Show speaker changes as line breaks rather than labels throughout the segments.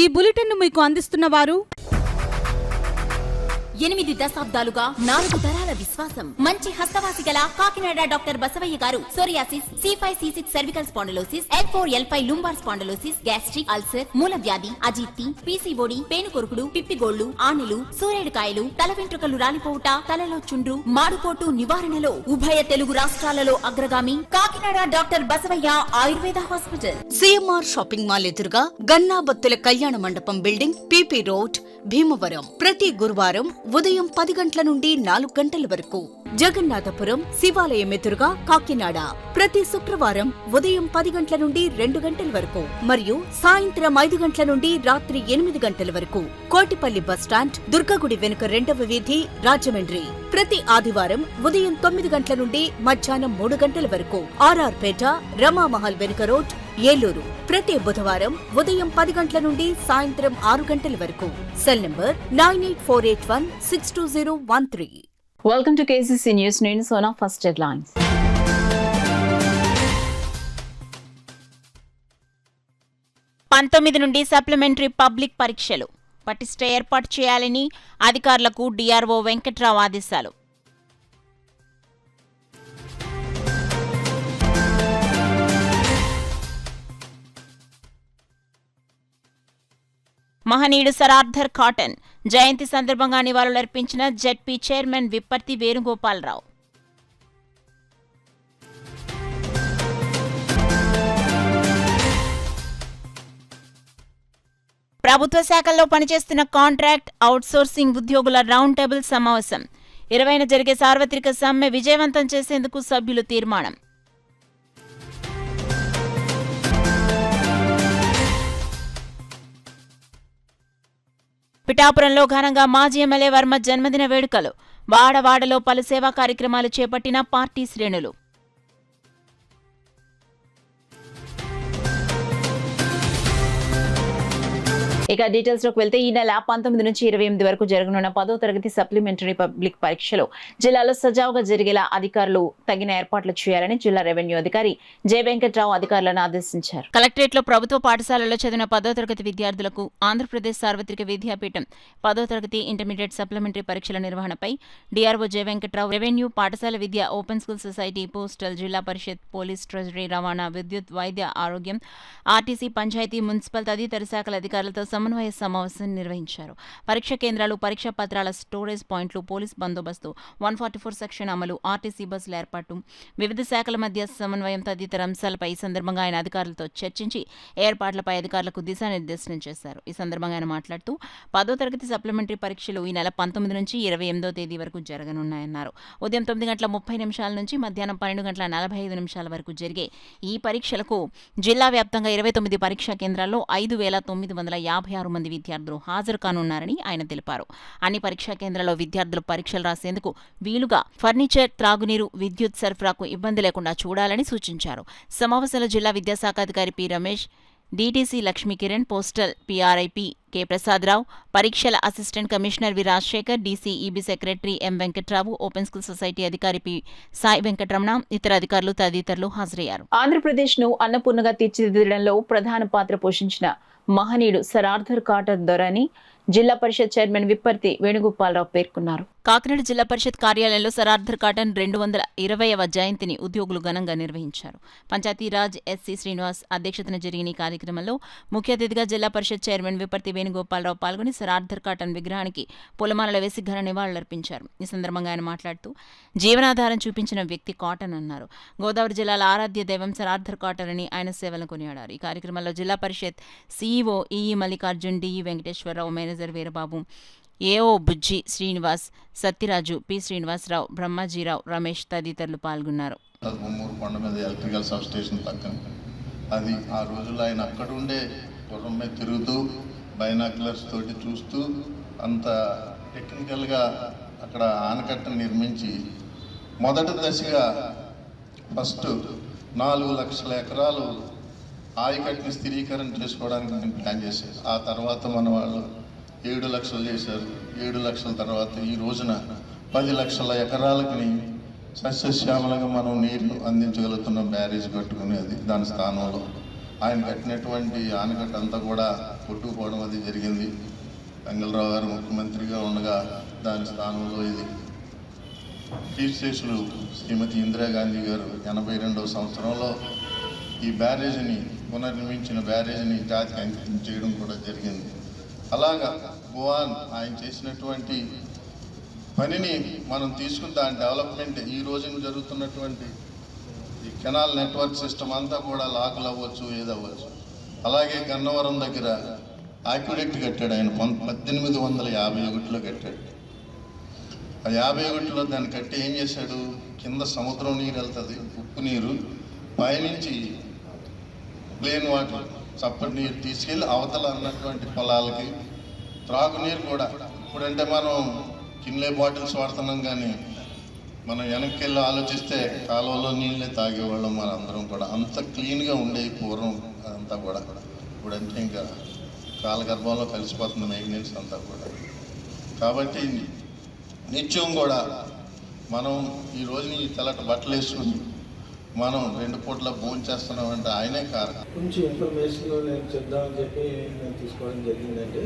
ఈ బులెటిన్ మీకు అందిస్తున్న వారు
8 దశాబ్దాలుగా 4 తరాల విశ్వాసం. మంచి హస్తవాసి గల Kakinada doctor Basavaiah garu psoriasis, C5C6 cervical spondylosis, L4L5 lumbar spondylosis, gastric ulcer, మూల వ్యాధి, అజీర్తి, PCOD, పేనుకొరుకుడు, పిప్పిగోళ్లు, ఆనెలు, సూరేడుకాయలు, తల వెంట్రుకలు రాలిపోవుట, తలలో చుండ్రు, మాడుకోటు నివారణలో ఉభయ తెలుగు రాష్ట్రాలలో అగ్రగామి Kakinada doctor Basavaiah Ayurveda hospital.
CMR shopping mall ఎదురుగా గన్నాబత్తుల కళ్యాణ మండపం బిల్డింగ్, PP రోడ్, భీమవరం. ప్రతి గురువారం ఉదయం 10 గంటల నుండి 4 గంటల వరకు. జగన్నాథపురం శివాలయం ఎదురుగా కాకినాడ ప్రతి శుక్రవారం ఉదయం 10 గంటల నుండి 2 గంటల వరకు మరియు సాయంత్రం 5 గంటల నుండి రాత్రి 8 గంటల వరకు. కోటిపల్లి బస్టాండ్, దుర్గగుడి వెనుక 2వ వీధి, రాజమండ్రి. ప్రతి ఆదివారం ఉదయం 9 గంటల నుండి మధ్యాహ్నం 3 గంటల వరకు. RR పేట, రమామహల్ వెనుక రోడ్, ఏలూరు. ప్రతి బుధవారం ఉదయం 10 గంటల నుండి సాయంత్రం 6 గంటల వరకు. Cell number 9848162013.
Welcome to KCC news. నేను సోనా. First headlines.
నుండి సప్లిమెంటరీ పబ్లిక్ పరీక్షలు పటిష్ట ఏర్పాటు చేయాలని అధికారులకు DRO వెంకట్రావు ఆదేశాలు. మహనీయుడు సర్ ఆర్థర్ కాటన్ జయంతి సందర్భంగా నివాళులర్పించిన ZP చైర్మన్ విప్పర్తి వేణుగోపాలరావు. ప్రభుత్వ శాఖల్లో పనిచేస్తున్న కాంట్రాక్ట్, అవుట్సోర్సింగ్ ఉద్యోగుల రౌండ్ టేబుల్ సమావేశం. 20న జరిగే సార్వత్రిక సమ్మె విజయవంతం చేసేందుకు సభ్యులు తీర్మానం. పిఠాపురంలో ఘనంగా మాజీ ఎమ్మెల్యే వర్మ జన్మదిన వేడుకలు. వాడవాడలో పలు సేవా కార్యక్రమాలు చేపట్టిన పార్టీ శ్రేణులు.
ఇక డీటెయిల్స్ లోకి వెళ్తే ఈ నెల 19 నుంచి 28 వరకు జరగనున్న 10వ తరగతి సప్లిమెంటరీ పబ్లిక్ పరీక్షలు జిల్లాలో సజావుగా జరిగేలా అధికారులు తగిన ఏర్పాట్లు చేయాలని జిల్లా రెవెన్యూ అధికారి జె వెంకట్రావు అధికారులను ఆదేశించారు.
కలెక్టరేట్లో ప్రభుత్వ పాఠశాలలో చదివిన 10వ తరగతి విద్యార్థులకు ఆంధ్రప్రదేశ్ సార్వత్రిక విద్యాపీఠం 10వ తరగతి ఇంటర్మీడియట్ సప్లిమెంటరీ పరీక్షల నిర్వహణపై DRO జె వెంకట్రావు, రెవెన్యూ, పాఠశాల విద్య, ఓపెన్ స్కూల్ సొసైటీ, పోస్టల్, జిల్లా పరిషత్, పోలీస్, ట్రెజరీ, రవాణా, విద్యుత్, వైద్య, ఆరోగ్యం, ఆర్టీసీ, పంచాయతీ, మున్సిపల్ తదితర శాఖల అధికారులతో సమన్వయ సమావేశం నిర్వహించారు. పరీక్ష కేంద్రాలు, పరీక్షా పత్రాల స్టోరేజ్ పాయింట్లు, పోలీస్ బందోబస్తు, 144 సెక్షన్ అమలు, ఆర్టీసీ బస్సుల ఏర్పాటు, వివిధ శాఖల మధ్య సమన్వయం తదితర అంశాలపై ఈ సందర్భంగా ఆయన అధికారులతో చర్చించి ఏర్పాట్లపై అధికారులకు దిశానిర్దేశనం చేశారు. ఈ సందర్భంగా ఆయన మాట్లాడుతూ 10వ తరగతి సప్లిమెంటరీ పరీక్షలు ఈ నెల 19 నుంచి 28వ తేదీ వరకు జరగనున్నాయన్నారు. ఉదయం 9:30 నుంచి మధ్యాహ్నం 12:45 వరకు జరిగే ఈ పరీక్షలకు జిల్లా వ్యాప్తంగా 29 పరీక్షా కేంద్రాల్లో 5,956 మంది విద్యార్థులు హాజరు కానున్నారని ఆయన తెలిపారు. అన్ని పరీక్షా కేంద్రాల్లో విద్యార్థులు పరీక్షలు రాసేందుకు వీలుగా ఫర్నిచర్, త్రాగునీరు, విద్యుత్ సరఫరాకు ఇబ్బంది లేకుండా చూడాలని సూచించారు. సమావేశంలో జిల్లా విద్యాశాఖ అధికారి P Ramesh, DTC Lakshmikiran, postal PRIP K Prasadarao, పరీక్షల assistant commissioner V Rajasekhar, DCEB secretary M Venkatrao, open school society అధికారి పి సాయి వెంకటరమణ, ఇతర అధికారులు తదితరులు హాజరయ్యారు.
ఆంధ్రప్రదేశ్ ను అన్నపూర్ణగా తీర్చిదిద్దడంలో ప్రధాన పాత్ర పోషించిన మహనీయుడు సర్ ఆర్థర్ కాటన్ దొరని జిల్లా పరిషత్ చైర్మన్ విప్పర్తి వేణుగోపాలరావు పేర్కొన్నారు.
కాకినాడ జిల్లా పరిషత్ కార్యాలయంలో సర్ ఆర్థర్ కాటన్ 220వ జయంతిని ఉద్యోగులు ఘనంగా నిర్వహించారు. పంచాయతీరాజ్ SC శ్రీనివాస్ అధ్యక్షతన జరిగిన ఈ కార్యక్రమంలో ముఖ్య అతిథిగా జిల్లా పరిషత్ చైర్మన్ విప్పర్తి వేణుగోపాలరావు పాల్గొని సర్ ఆర్థర్ కాటన్ విగ్రహానికి పూలమాలలు వేసి ఘన నివాళులర్పించారు. ఈ సందర్భంగా ఆయన మాట్లాడుతూ జీవనాధారం చూపించిన వ్యక్తి కాటన్ అన్నారు. గోదావరి జిల్లాల ఆరాధ్య దైవం సర్ ఆర్థర్ కాటన్ అని ఆయన సేవలను కొనియాడారు. ఈ కార్యక్రమంలో Zilla Parishad CEO EE Mallikarjun, DE Venkateswararao, manager Veerababu, AO Bujji Srinivas, Satyaraju, P Srinivasarao, Brahmajirao, Ramesh తదితరులు పాల్గొన్నారు.
కొండ మీద ఎలక్ట్రికల్ సబ్ స్టేషన్ పక్కన అది ఆ రోజుల్లో ఆయన అక్కడుండే గుర్రం మీద తిరుగుతూ బైనాక్యులర్స్ తోటి చూస్తూ అంత టెక్నికల్గా అక్కడ ఆనకట్టను నిర్మించి మొదటి దశగా ఫస్ట్ 4 లక్షల ఎకరాలు ఆయకట్టుని స్థిరీకరణ చేసుకోవడానికి నేను ప్లాన్ చేశాను. ఆ తర్వాత మన వాళ్ళు 7 లక్షలు చేశారు. 7 లక్షల తర్వాత ఈ రోజున 10 లక్షల ఎకరాలకి సస్యశ్యామలంగా మనం నీరు అందించగలుగుతున్న బ్యారేజ్ కట్టుకునేది. దాని స్థానంలో ఆయన కట్టినటువంటి ఆనకట్ట అంతా కూడా కొట్టుకుపోవడం అది జరిగింది. వెంగళరావు గారు ముఖ్యమంత్రిగా ఉండగా దాని స్థానంలో ఇది కీర్తిశేషులు శ్రీమతి ఇందిరాగాంధీ గారు 82వ సంవత్సరంలో ఈ బ్యారేజీని పునర్నిర్మించిన బ్యారేజీని జాతికి అంకితం చేయడం కూడా జరిగింది. అలాగా భువన్ ఆయన చేసినటువంటి పనిని మనం తీసుకుని దాని డెవలప్మెంట్ ఈ రోజున జరుగుతున్నటువంటి ఈ కెనాల్ నెట్వర్క్ సిస్టమ్ అంతా కూడా లాకులు అవ్వచ్చు, ఏదవ్వచ్చు. అలాగే గన్నవరం దగ్గర ఆక్యుడెక్ట్ కట్టాడు ఆయన 1851లో కట్టాడు. ఆ 51లో దాన్ని కట్టి ఏం చేశాడు, కింద సముద్రం నీరు వెళ్తుంది, ఉప్పు నీరు, పైనుంచి ప్లేన్ వాటర్ చప్పటి నీరు తీసుకెళ్ళి అవతల అన్నటువంటి పొలాలకి త్రాగునీరు కూడా. ఇప్పుడంటే మనం కిన్లే బాటిల్స్ వాడుతున్నాం, కానీ మనం వెనక్కి వెళ్ళి ఆలోచిస్తే కాలువలో నీళ్ళే తాగేవాళ్ళం మన అందరం కూడా. అంత క్లీన్గా ఉండేవి పూర్వం అంతా కూడా. ఇప్పుడంటే ఇంకా కాలగర్భంలో కలిసిపోతుంది మెయింటెనెన్స్ అంతా కూడా. కాబట్టి నిత్యం కూడా మనం ఈ రోజుని ఈ తెల్లటి బట్టలు వేసుకుని మనం 2 పూట్ల భోజనం చేస్తున్నామంటే ఆయనే కారణం.
కొంచెం ఇన్ఫర్మేషన్ నేను చెప్దామని చెప్పి నేను తీసుకోవడం జరిగిందంటే,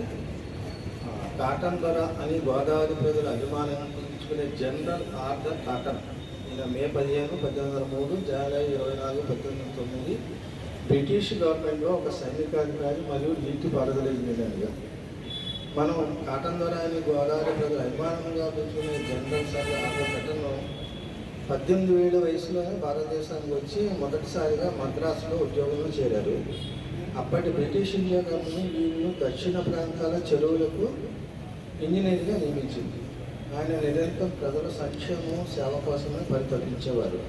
కాటన్ ధర అని గోదావరి ప్రజలు అభిమానించుకునే జనరల్ ఆర్థర్ కాటన్ ఈయన మే 15, 1803, జూలై 24, 1809 బ్రిటిష్ గవర్నమెంట్లో ఒక సైనికాధికారి మరియు నీటిపారుదల ఇంజనీర్గా. మనం కాటన్ ధర అని గోదావరి ప్రజలు అభిమానంగా పెంచుకునే జనరల్ సార్ ఆర్థర్ కాటన్ 18 ఏళ్ల వయసులోనే భారతదేశానికి వచ్చి మొదటిసారిగా మద్రాసులో ఉద్యోగంలో చేరారు. అప్పటి బ్రిటిష్ ఇండియా కంపెనీ వీళ్ళను దక్షిణ ప్రాంతాల చెరువులకు ఇంజనీర్గా నియమించింది. ఆయన నిరంతరం ప్రజల సంక్షేమం సేవ కోసమే పరితపించేవారు.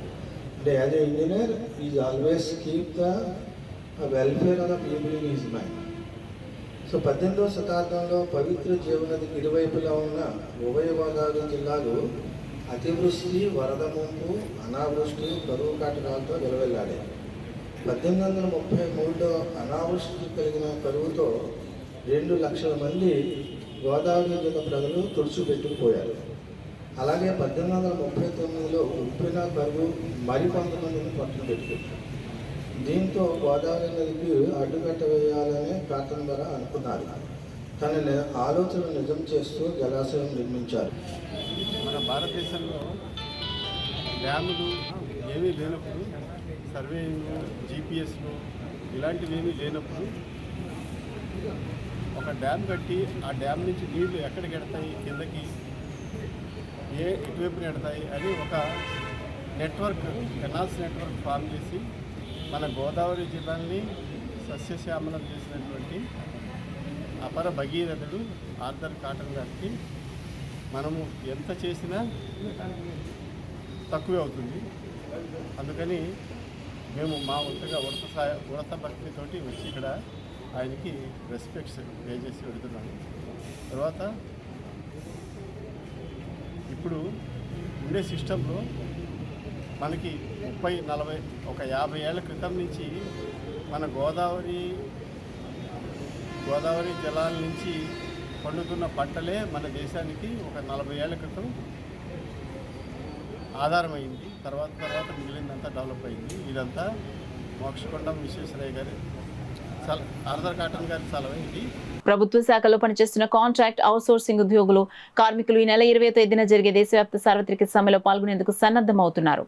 అంటే as a engineer is always keep the welfare of the people in his mind. So 18వ శతాబ్దంలో పవిత్ర జీవనదికి ఇరువైపులా ఉన్న ఉభయ గోదావరి జిల్లాలు అతివృష్టి, వరద ముంపు, అనావృష్టి, కరువు కాటకాలతో నిలవెల్లాడాయి. 1833లో అనావృష్టి కలిగిన కరువుతో 2 లక్షల మంది గోదావరి జిల్లా ప్రజలు తుడిచిపెట్టుకుపోయారు. అలాగే 1839లో ఉప్పిన కరువు మరికొంతమందిని పట్టున పెట్టుకుంది. దీంతో గోదావరి నదికి అడ్డుకట్ట వేయాలనే కాటన్ ధర అనుకున్నారు. తన ఆలోచన నిజం చేస్తూ జలాశయం నిర్మించారు.
మన భారతదేశంలో డ్యాములు ఏమీ లేనప్పుడు, సర్వేయింగ్, జీపీఎస్లు ఇలాంటివి ఏమీ లేనప్పుడు ఒక డ్యామ్ కట్టి ఆ డ్యామ్ నుంచి నీళ్లు ఎక్కడికి ఎడతాయి, కిందకి ఎటువైపున ఎడతాయి అని ఒక నెట్వర్క్, కెనాల్స్ నెట్వర్క్ ఫామ్ చేసి మన గోదావరి జిల్లాని సస్యశ్యామలం చేసినటువంటి అపర భగీరథుడు ఆర్థర్ కాటన్ గారికి మనము ఎంత చేసినా తక్కువే అవుతుంది. అందుకని మేము మా వంతుగా ఉడత భక్తితోటి వచ్చి ఇక్కడ ఆయనకి రెస్పెక్ట్స్ పే చేసి పెడుతున్నాము. తర్వాత ఇప్పుడు ఉండే సిస్టంలో మనకి 30, 40, ఒక 50 ఏళ్ల క్రితం నుంచి మన గోదావరి జలాల నుంచి పండుతున్న పంటలే మన దేశానికి ఒక 40 ఏళ్ల క్రితం ఆధారమైంది. తర్వాత మిగిలిందంతా డెవలప్ అయింది. ఇదంతా మోక్షకొండం విశ్వేశ్వరయ్య గారి ఆర్థర్ కాటన్ గారి సలహా ఇది.
ప్రభుత్వ శాఖలో పనిచేస్తున్న కాంట్రాక్ట్ అవుట్సోర్సింగ్ ఉద్యోగులు, కార్మికులు ఈ నెల 20వ తేదీన జరిగే దేశవ్యాప్త సార్వత్రిక సమ్మెలో పాల్గొనేందుకు సన్నద్ధమవుతున్నారు.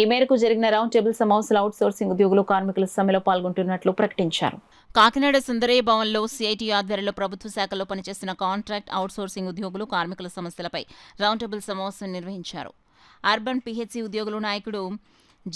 ఈ మేరకు జరిగిన రౌండ్ టేబుల్ సమావేశంలో అవుట్సోర్సింగ్ ఉద్యోగులు, కార్మికులు సమ్మెలో పాల్గొంటున్నట్లు ప్రకటించారు.
కాకినాడ సుందరయ్య భవన్లో సిఐటి ఆధ్వర్యంలో ప్రభుత్వ శాఖలో పనిచేస్తున్న కాంట్రాక్ట్ అవుట్సోర్సింగ్ ఉద్యోగులు, కార్మికుల సమస్యలపై రౌండ్ టేబుల్ సమావేశం నిర్వహించారు. అర్బన్ పిహెచ్సి ఉద్యోగులు నాయకుడు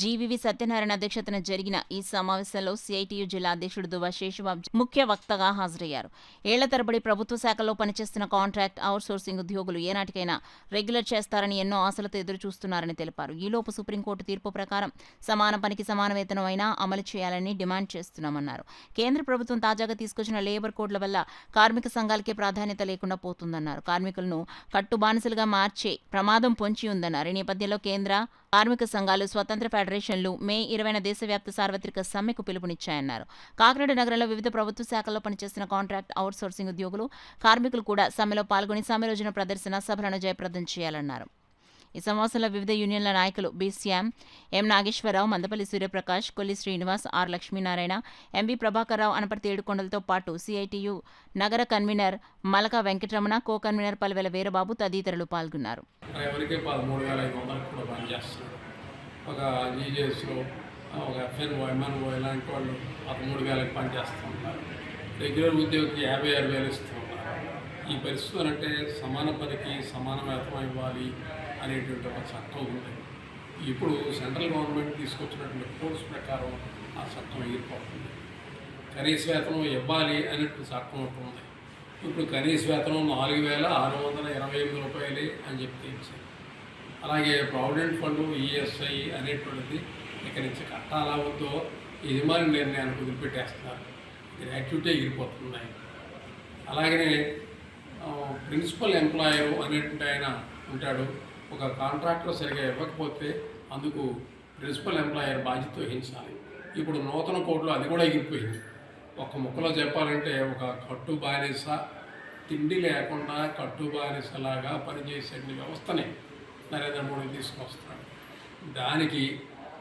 జీవీవి సత్యనారాయణ అధ్యక్షతన జరిగిన ఈ సమావేశంలో సిఐటియు జిల్లా అధ్యక్షుడు దువ్వ శేషబాబు ముఖ్య వక్తగా హాజరయ్యారు. ఏళ్ల తరబడి ప్రభుత్వ శాఖలో పనిచేస్తున్న కాంట్రాక్ట్ అవుట్సోర్సింగ్ ఉద్యోగులు ఏనాటికైనా రెగ్యులర్ చేస్తారని ఎన్నో ఆశలతో ఎదురుచూస్తున్నారని తెలిపారు. ఈలోపు సుప్రీంకోర్టు తీర్పు ప్రకారం సమాన పనికి సమాన వేతనం అయినా అమలు చేయాలని డిమాండ్ చేస్తున్నామన్నారు. కేంద్ర ప్రభుత్వం తాజాగా తీసుకొచ్చిన లేబర్ కోడ్ల వల్ల కార్మిక సంఘాలకే ప్రాధాన్యత లేకుండా పోతుందన్నారు. కార్మికులను కట్టుబానిసలుగా మార్చే ప్రమాదం పొంచి ఉందన్నారు. ఈ నేపథ్యంలో కేంద్ర కార్మిక సంఘాలు, స్వతంత్ర ఫెడరేషన్లు మే 20న దేశవ్యాప్త సార్వత్రిక సమ్మెకు పిలుపునిచ్చాయన్నారు. కాకినాడ నగరంలో వివిధ ప్రభుత్వ శాఖల్లో పనిచేస్తున్న కాంట్రాక్ట్ అవుట్సోర్సింగ్ ఉద్యోగులు, కార్మికులు కూడా సమ్మెలో పాల్గొని సమ్మె రోజున ప్రదర్శన సభలను జయప్రదం చేయాలన్నారు. ఈ సమావేశంలో వివిధ యూనియన్ల నాయకులు B Shyam, M Nageswararao, Mandapalli Suryaprakash, Kolli Srinivas, R Lakshminarayana, MV Prabhakarrao, Anaparthi ఏడుకొండలతో పాటు సిఐటియు నగర convener Malaka Venkataramana, co convener Palvela Veerababu తదితరులు పాల్గొన్నారు.
ఎవరికి 13,500 కూడా పనిచేస్తున్నారు. ఒక జీజేఎస్లో ఒక ఎఫ్ఎన్ఓ, ఎంఎన్ఓ ఇలాంటి వాళ్ళు 13,000కి పనిచేస్తూ ఉన్నారు. రెగ్యులర్ ఉద్యోగికి 56,000 ఇస్తూ ఉన్నారు. ఈ పరిస్థితులు అంటే సమాన పనికి సమాన వేతనం ఇవ్వాలి అనేటువంటి ఒక చట్టం ఉంది. ఇప్పుడు సెంట్రల్ గవర్నమెంట్ తీసుకొచ్చినటువంటి కోర్స్ ప్రకారం ఆ చట్టం ఎగిరిపోతుంది. కనీస వేతనం ఇవ్వాలి అనేటువంటి చట్టం ఒకటి ఉంది. ఇప్పుడు కనీస వేతనం 4,628 రూపాయలే అని చెప్పి ఇచ్చారు. అలాగే ప్రావిడెంట్ ఫండ్ ఈఎస్ఐ అనేటువంటిది ఇక్కడి నుంచి కట్టాలా వద్దో యజమాని నిర్ణయాన్ని వదిలిపెట్టేస్తున్నారు. గ్రాట్యుటీ ఎగిరిపోతున్నాయి. అలాగనే ప్రిన్సిపల్ ఎంప్లాయర్ అనేటువంటి ఆయన ఉంటాడు. ఒక కాంట్రాక్టర్ సరిగా ఇవ్వకపోతే అందుకు ప్రిన్సిపల్ ఎంప్లాయర్ బాధ్యత వహించాలి. ఇప్పుడు నూతన కోడ్లో అది కూడా ఎగిరిపోయింది. ఒక ముక్కలో చెప్పాలంటే ఒక కట్టు బానిస, తిండి లేకుండా కట్టు బానిసలాగా పనిచేసే వ్యవస్థని నరేంద్ర మోడీ తీసుకొస్తున్నాడు. దానికి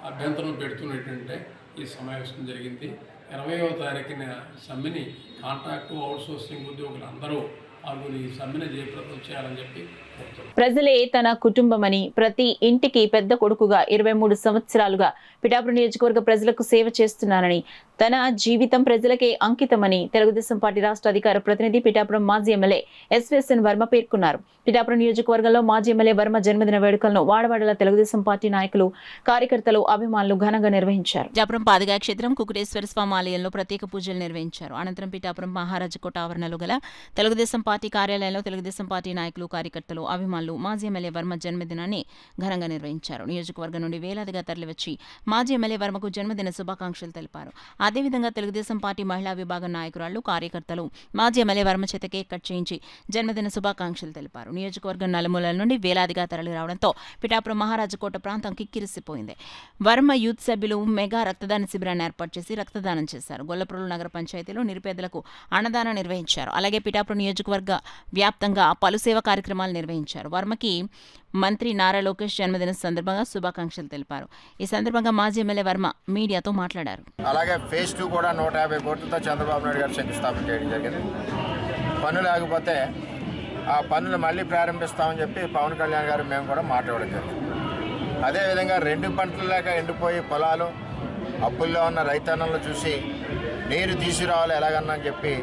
అభ్యంతరం పెడుతున్నట్టంటే ఈ సమావేశం జరిగింది. 20వ తారీఖున సమ్మెని కాంట్రాక్టు అవుట్సోర్సింగ్ ఉద్యోగులు అందరూ పాల్గొని ఈ సమ్మెను జయప్రదం చేయాలని చెప్పి కోరుతున్నారు.
ప్రజలే తన కుటుంబమని, ప్రతి ఇంటికి పెద్ద కొడుకుగా 23 సంవత్సరాలుగా పిఠాపురం నియోజకవర్గ ప్రజలకు సేవ చేస్తున్నానని, తన జీవితం ప్రజలకే అంకితమని తెలుగుదేశం పార్టీ రాష్ట్ర అధికార ప్రతినిధి పిఠాపురం మాజీ ఎమ్మెల్యే ఎస్వీఎస్ఎన్ వర్మ పేర్కొన్నారు. పిఠాపురం నియోజకవర్గంలో మాజీ ఎమ్మెల్యే వర్మ జన్మదిన వేడుకలను వాడవాడల తెలుగుదేశం పార్టీ నాయకులు, కార్యకర్తలు, అభిమానులు ఘనంగా నిర్వహించారు.
పిఠాపురం పాదగా క్షేత్రం కుకుటేశ్వర స్వామి ఆలయంలో ప్రత్యేక పూజలు నిర్వహించారు. అనంతరం పిఠాపురం మహారాజకోట ఆవరణలో గల తెలుగుదేశం పార్టీ కార్యాలయంలో తెలుగుదేశం పార్టీ నాయకులు, కార్యకర్తలు, అభిమానులు మాజీ ఎమ్మెల్యే వర్మ జన్మదినాన్ని ఘనంగా నిర్వహించారు. నియోజకవర్గం నుండి వేలాదిగా తరలివచ్చి మాజీ ఎమ్మెల్యే వర్మకు జన్మదిన శుభాకాంక్షలు తెలిపారు. అదేవిధంగా తెలుగుదేశం పార్టీ మహిళా విభాగం నాయకురాళ్లు, కార్యకర్తలు మాజీ ఎమ్మెల్యే వర్మ చేత కేక్ కట్ చేయించి జన్మదిన శుభాకాంక్షలు తెలిపారు. నియోజకవర్గం నలుమూలల నుండి వేలాదిగా తరలి రావడంతో పిఠాపురం మహారాజకోట ప్రాంతం కిక్కిరిసిపోయింది. వర్మ యూత్ సభ్యులు మెగా రక్తదాన శిబిరాన్ని ఏర్పాటు చేసి రక్తదానం చేశారు. గొల్లప్రోలు నగర పంచాయతీలో నిరుపేదలకు అన్నదానం నిర్వహించారు. అలాగే పిఠాపురం నియోజకవర్గ వ్యాప్తంగా పలు సేవా కార్యక్రమాలు నిర్వహించారు. వర్మకి మంత్రి నారా లోకేష్ జన్మదిన సందర్భంగా శుభాకాంక్షలు తెలిపారు. ఈ సందర్భంగా మాజీ ఎమ్మెల్యే వర్మ మీడియాతో మాట్లాడారు.
అలాగే ఫేజ్ 2 కూడా 150 కోట్లతో చంద్రబాబు నాయుడు గారు శంకుస్థాపన చేయడం జరిగింది. పనులు ఆగిపోతే ఆ పనులు మళ్ళీ ప్రారంభిస్తామని చెప్పి పవన్ కళ్యాణ్ గారు మేము కూడా మాట్లాడడం జరిగింది. అదేవిధంగా 2 పంటలు లేక ఎండిపోయి పొలాలు, అప్పుల్లో ఉన్న రైతన్నలను చూసి నీరు తీసుకురావాలి ఎలాగన్నా అని చెప్పి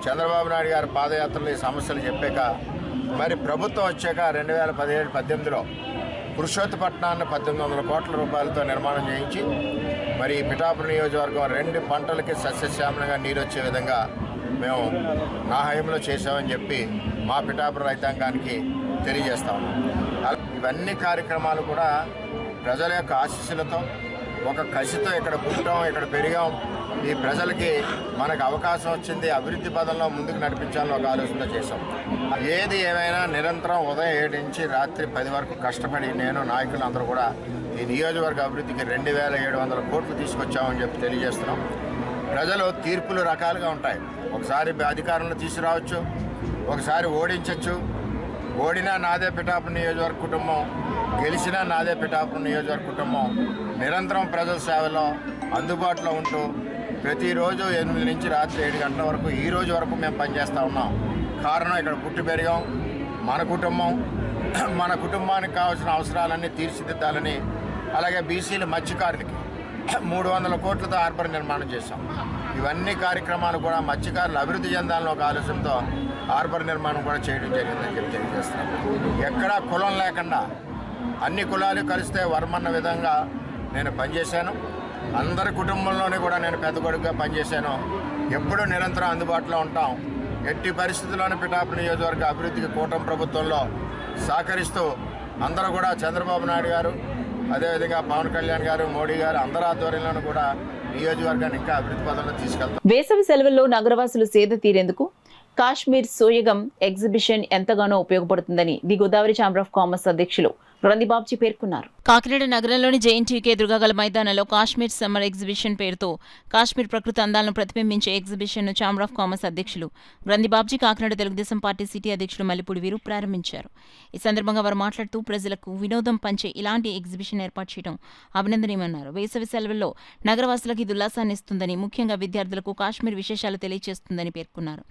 చంద్రబాబు నాయుడు గారు పాదయాత్రలో ఈ సమస్యలు చెప్పాక మరి ప్రభుత్వం వచ్చాక 2017-18లో పురుషోత్తపట్నాన్ని 1,800 కోట్ల రూపాయలతో నిర్మాణం చేయించి మరి పిఠాపురం నియోజకవర్గం 2 పంటలకి సస్యశ్యామలంగా నీరు వచ్చే విధంగా మేము నా హయాంలో చేసామని చెప్పి మా పిఠాపురం రైతాంగానికి తెలియజేస్తా ఉన్నాం. ఇవన్నీ కార్యక్రమాలు కూడా ప్రజల యొక్క ఆశీస్సులతో, ఒక కసితో ఇక్కడ పుట్టాం, ఇక్కడ పెరిగాం, ఈ ప్రజలకి మనకు అవకాశం వచ్చింది, అభివృద్ధి పదంలో ముందుకు నడిపించాలని ఒక ఆలోచన చేశాం. ఏది ఏమైనా నిరంతరం ఉదయం 7 నుంచి రాత్రి 10 వరకు కష్టపడి నేను, నాయకులు అందరూ కూడా ఈ నియోజకవర్గ అభివృద్ధికి 2,700 కోట్లు తీసుకొచ్చామని చెప్పి తెలియజేస్తున్నాం. ప్రజలు తీర్పులు రకాలుగా ఉంటాయి. ఒకసారి అధికారంలో తీసుకురావచ్చు, ఒకసారి ఓడించవచ్చు. ఓడినా నాదే పిఠాపురం నియోజకవర్గ కుటుంబం, గెలిచినా నాదే పిఠాపురం నియోజకవర్గ కుటుంబం. నిరంతరం ప్రజల సేవలో అందుబాటులో ఉంటూ ప్రతిరోజు 8 నుంచి రాత్రి 7 గంటల వరకు ఈ రోజు వరకు మేము పనిచేస్తూ ఉన్నాం. కారణం ఇక్కడ పుట్టి పెరిగాం, మన కుటుంబం, మన కుటుంబానికి కావాల్సిన అవసరాలన్నీ తీర్చిదిద్దాలని. అలాగే బీసీల మత్స్యకారులకి 300 కోట్లతో హార్బర్ నిర్మాణం చేశాం. ఇవన్నీ కార్యక్రమాలు కూడా మత్స్యకారులు అభివృద్ధి చెందాలని ఒక ఆలోచనతో హార్బర్ నిర్మాణం కూడా చేయడం జరిగిందని చెప్పి తెలియజేస్తున్నాం. ఎక్కడా కులం లేకుండా అన్ని కులాలు కలిస్తే వర్మన్న విధంగా నేను పనిచేశాను. అందరి కుటుంబంలోనే కూడా నేను పెద్ద కొడుకుగా పనిచేశాను. ఎప్పుడూ నిరంతరం అందుబాటులో ఉంటాం. ఎట్టి పరిస్థితుల్లోనూ పిఠాపురం నియోజకవర్గ అభివృద్ధికి కూటమి ప్రభుత్వంలో సహకరిస్తూ అందరూ కూడా చంద్రబాబు నాయుడు గారు, అదేవిధంగా పవన్ కళ్యాణ్ గారు, మోడీ గారు అందరి ఆధ్వర్యంలోనూ కూడా నియోజకవర్గాన్ని ఇంకా అభివృద్ధి పదంలో తీసుకెళ్తాం.
వేసవి సెలవుల్లో నగరవాసులు సేద తీరేందుకు కాశ్మీర్ సోయగం ఎగ్జిబిషన్ ఎంతగానో ఉపయోగపడుతుందని the Godavari chamber of commerce అధ్యక్షులు రందిబాబ్జీ పేర్కొన్నారు.
కాకినాడ నగరంలోని జేఎన్టీయూకే ఎదురుగా గల మైదానంలో కాశ్మీర్ సమ్మర్ ఎగ్జిబిషన్ పేరుతో కాశ్మీర్ ప్రకృతి అందాలను ప్రతిబింబించే ఎగ్జిబిషన్ను ఛాంబర్ ఆఫ్ కామర్స్ అధ్యక్షులు గ్రంథిబాబ్జీ, కాకినాడ తెలుగుదేశం పార్టీ సిటీ అధ్యక్షులు మల్లిపూడి వీరు ప్రారంభించారు. ఈ సందర్భంగా వారు మాట్లాడుతూ ప్రజలకు వినోదం పంచే ఇలాంటి ఎగ్జిబిషన్ ఏర్పాటు చేయడం అభినందనీయమన్నారు. వేసవి సెలవుల్లో నగరవాసులకు ఇది ఉల్లాసాన్ని ఇస్తుందని, ముఖ్యంగా విద్యార్థులకు కాశ్మీర్ విశేషాలు తెలియజేస్తుందని పేర్కొన్నారు.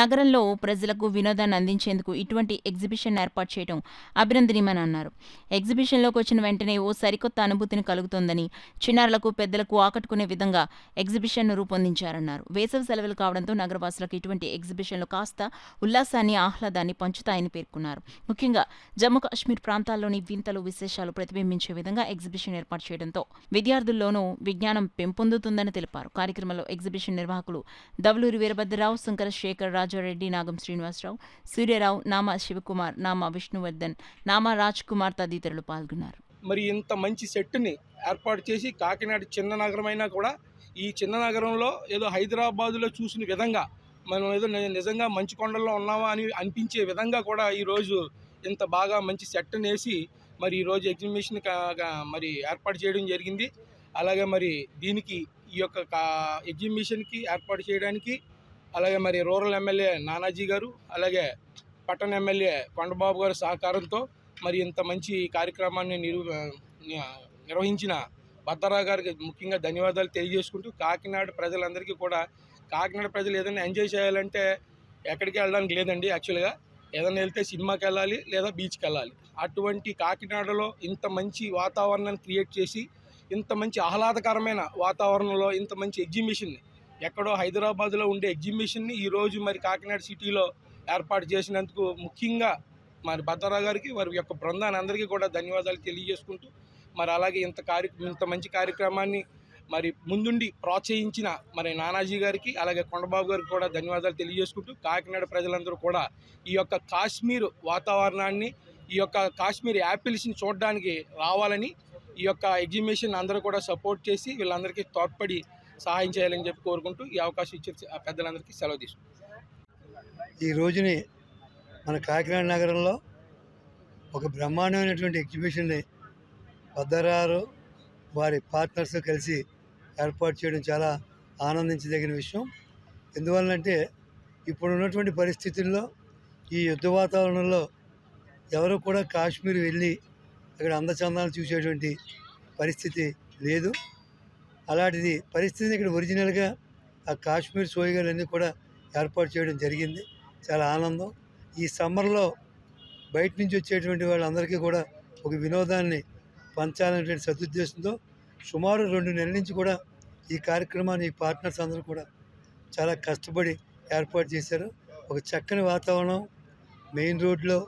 నగరంలో ప్రజలకు వినోదాన్ని అందించేందుకు ఇటువంటి ఎగ్జిబిషన్ ఏర్పాటు చేయడం అభినందనీయమని అన్నారు. ఎగ్జిబిషన్లోకి వచ్చిన వెంటనే ఓ సరికొత్త అనుభూతిని కలుగుతోందని, చిన్నారులకు పెద్దలకు ఆకట్టుకునే విధంగా ఎగ్జిబిషన్ను రూపొందించారన్నారు. వేసవి సెలవులు కావడంతో నగరవాసులకు ఇటువంటి ఎగ్జిబిషన్లు కాస్త ఉల్లాసాన్ని, ఆహ్లాదాన్ని పంచుతాయని పేర్కొన్నారు. ముఖ్యంగా జమ్మూ కాశ్మీర్ ప్రాంతాల్లోని వింతలు, విశేషాలు ప్రతిబింబించే విధంగా ఎగ్జిబిషన్ ఏర్పాటు చేయడంతో విద్యార్థుల్లోనూ విజ్ఞానం పెంపొందుతుందని తెలిపారు. కార్యక్రమంలో ఎగ్జిబిషన్ నిర్వాహకులు దవలూరి వీరభద్రరావు, శంకర శేఖర్, రాజారెడ్డి, నాగం శ్రీనివాసరావు, సూర్యరావు, నామా శివకుమార్, నామా విష్ణువర్ధన్, నామా రాజ్ కుమార్ తదితరులు పాల్గొన్నారు.
మరి ఇంత మంచి సెట్ని ఏర్పాటు చేసి, కాకినాడ చిన్న నగరమైనా కూడా ఈ చిన్న నగరంలో ఏదో హైదరాబాదులో చూసిన విధంగా మనం ఏదో నిజంగా మంచు కొండల్లో ఉన్నామా అని అనిపించే విధంగా కూడా ఈరోజు ఇంత బాగా మంచి సెట్ని వేసి మరి ఈరోజు ఎగ్జిబిషన్ మరి ఏర్పాటు చేయడం జరిగింది. అలాగే మరి దీనికి ఈ యొక్క ఎగ్జిబిషన్కి ఏర్పాటు చేయడానికి అలాగే మరి రూరల్ ఎమ్మెల్యే నానాజీ గారు, అలాగే పట్టణ ఎమ్మెల్యే కొండబాబు గారి సహకారంతో మరి ఇంత మంచి కార్యక్రమాన్ని నిర్వహించిన భద్రరా గారికి ముఖ్యంగా ధన్యవాదాలు తెలియజేసుకుంటూ, కాకినాడ ప్రజలందరికీ కూడా, కాకినాడ ప్రజలు ఏదైనా ఎంజాయ్ చేయాలంటే ఎక్కడికి వెళ్ళడానికి లేదండి. యాక్చువల్గా ఏదైనా వెళ్తే సినిమాకి వెళ్ళాలి లేదా బీచ్కి వెళ్ళాలి. అటువంటి కాకినాడలో ఇంత మంచి వాతావరణాన్ని క్రియేట్ చేసి, ఇంత మంచి ఆహ్లాదకరమైన వాతావరణంలో ఇంత మంచి ఎగ్జిబిషన్ని, ఎక్కడో హైదరాబాద్లో ఉండే ఎగ్జిబిషన్ని ఈరోజు మరి కాకినాడ సిటీలో ఏర్పాటు చేసినందుకు ముఖ్యంగా మరి భద్రరా గారికి, వారి యొక్క బృందాన్ని అందరికీ కూడా ధన్యవాదాలు తెలియజేసుకుంటూ, మరి అలాగే ఇంత మంచి కార్యక్రమాన్ని మరి ముందుండి ప్రోత్సహించిన మరి నానాజీ గారికి, అలాగే కొండబాబు గారికి కూడా ధన్యవాదాలు తెలియజేసుకుంటూ, కాకినాడ ప్రజలందరూ కూడా ఈ యొక్క కాశ్మీర్ వాతావరణాన్ని, ఈ యొక్క కాశ్మీర్ యాపిల్స్ని చూడడానికి రావాలని, ఈ యొక్క ఎగ్జిబిషన్ అందరూ కూడా సపోర్ట్ చేసి వీళ్ళందరికీ తోడ్పడి సహాయం చేయాలని చెప్పి కోరుకుంటూ ఈ అవకాశం ఇచ్చే పెద్దలందరికీ సెలవు తీసుకుంటాం.
ఈ రోజుని మన కాకినాడ నగరంలో ఒక బ్రహ్మాండమైనటువంటి ఎగ్జిబిషన్ని భద్రరావు వారి పార్ట్నర్స్ కలిసి ఏర్పాటు చేయడం చాలా ఆనందించదగిన విషయం. ఎందువల్లంటే ఇప్పుడు ఉన్నటువంటి పరిస్థితుల్లో, ఈ యుద్ధ వాతావరణంలో ఎవరు కూడా కాశ్మీర్ వెళ్ళి అక్కడ అందచందాలు చూసేటువంటి పరిస్థితి లేదు. అలాంటిది పరిస్థితిని ఇక్కడ ఒరిజినల్గా ఆ కాశ్మీర్ సోయగాలన్నీ కూడా ఏర్పాటు చేయడం జరిగింది. చాలా ఆనందం. ఈ సమ్మర్లో బయట నుంచి వచ్చేటువంటి వాళ్ళందరికీ కూడా ఒక వినోదాన్ని పంచాలనేటువంటి సదుద్దేశంతో సుమారు 2 నెలల నుంచి కూడా ఈ కార్యక్రమాన్ని ఈ పార్ట్నర్స్ అందరూ కూడా చాలా కష్టపడి ఏర్పాటు చేశారు. ఒక చక్కని వాతావరణం, మెయిన్ రోడ్లో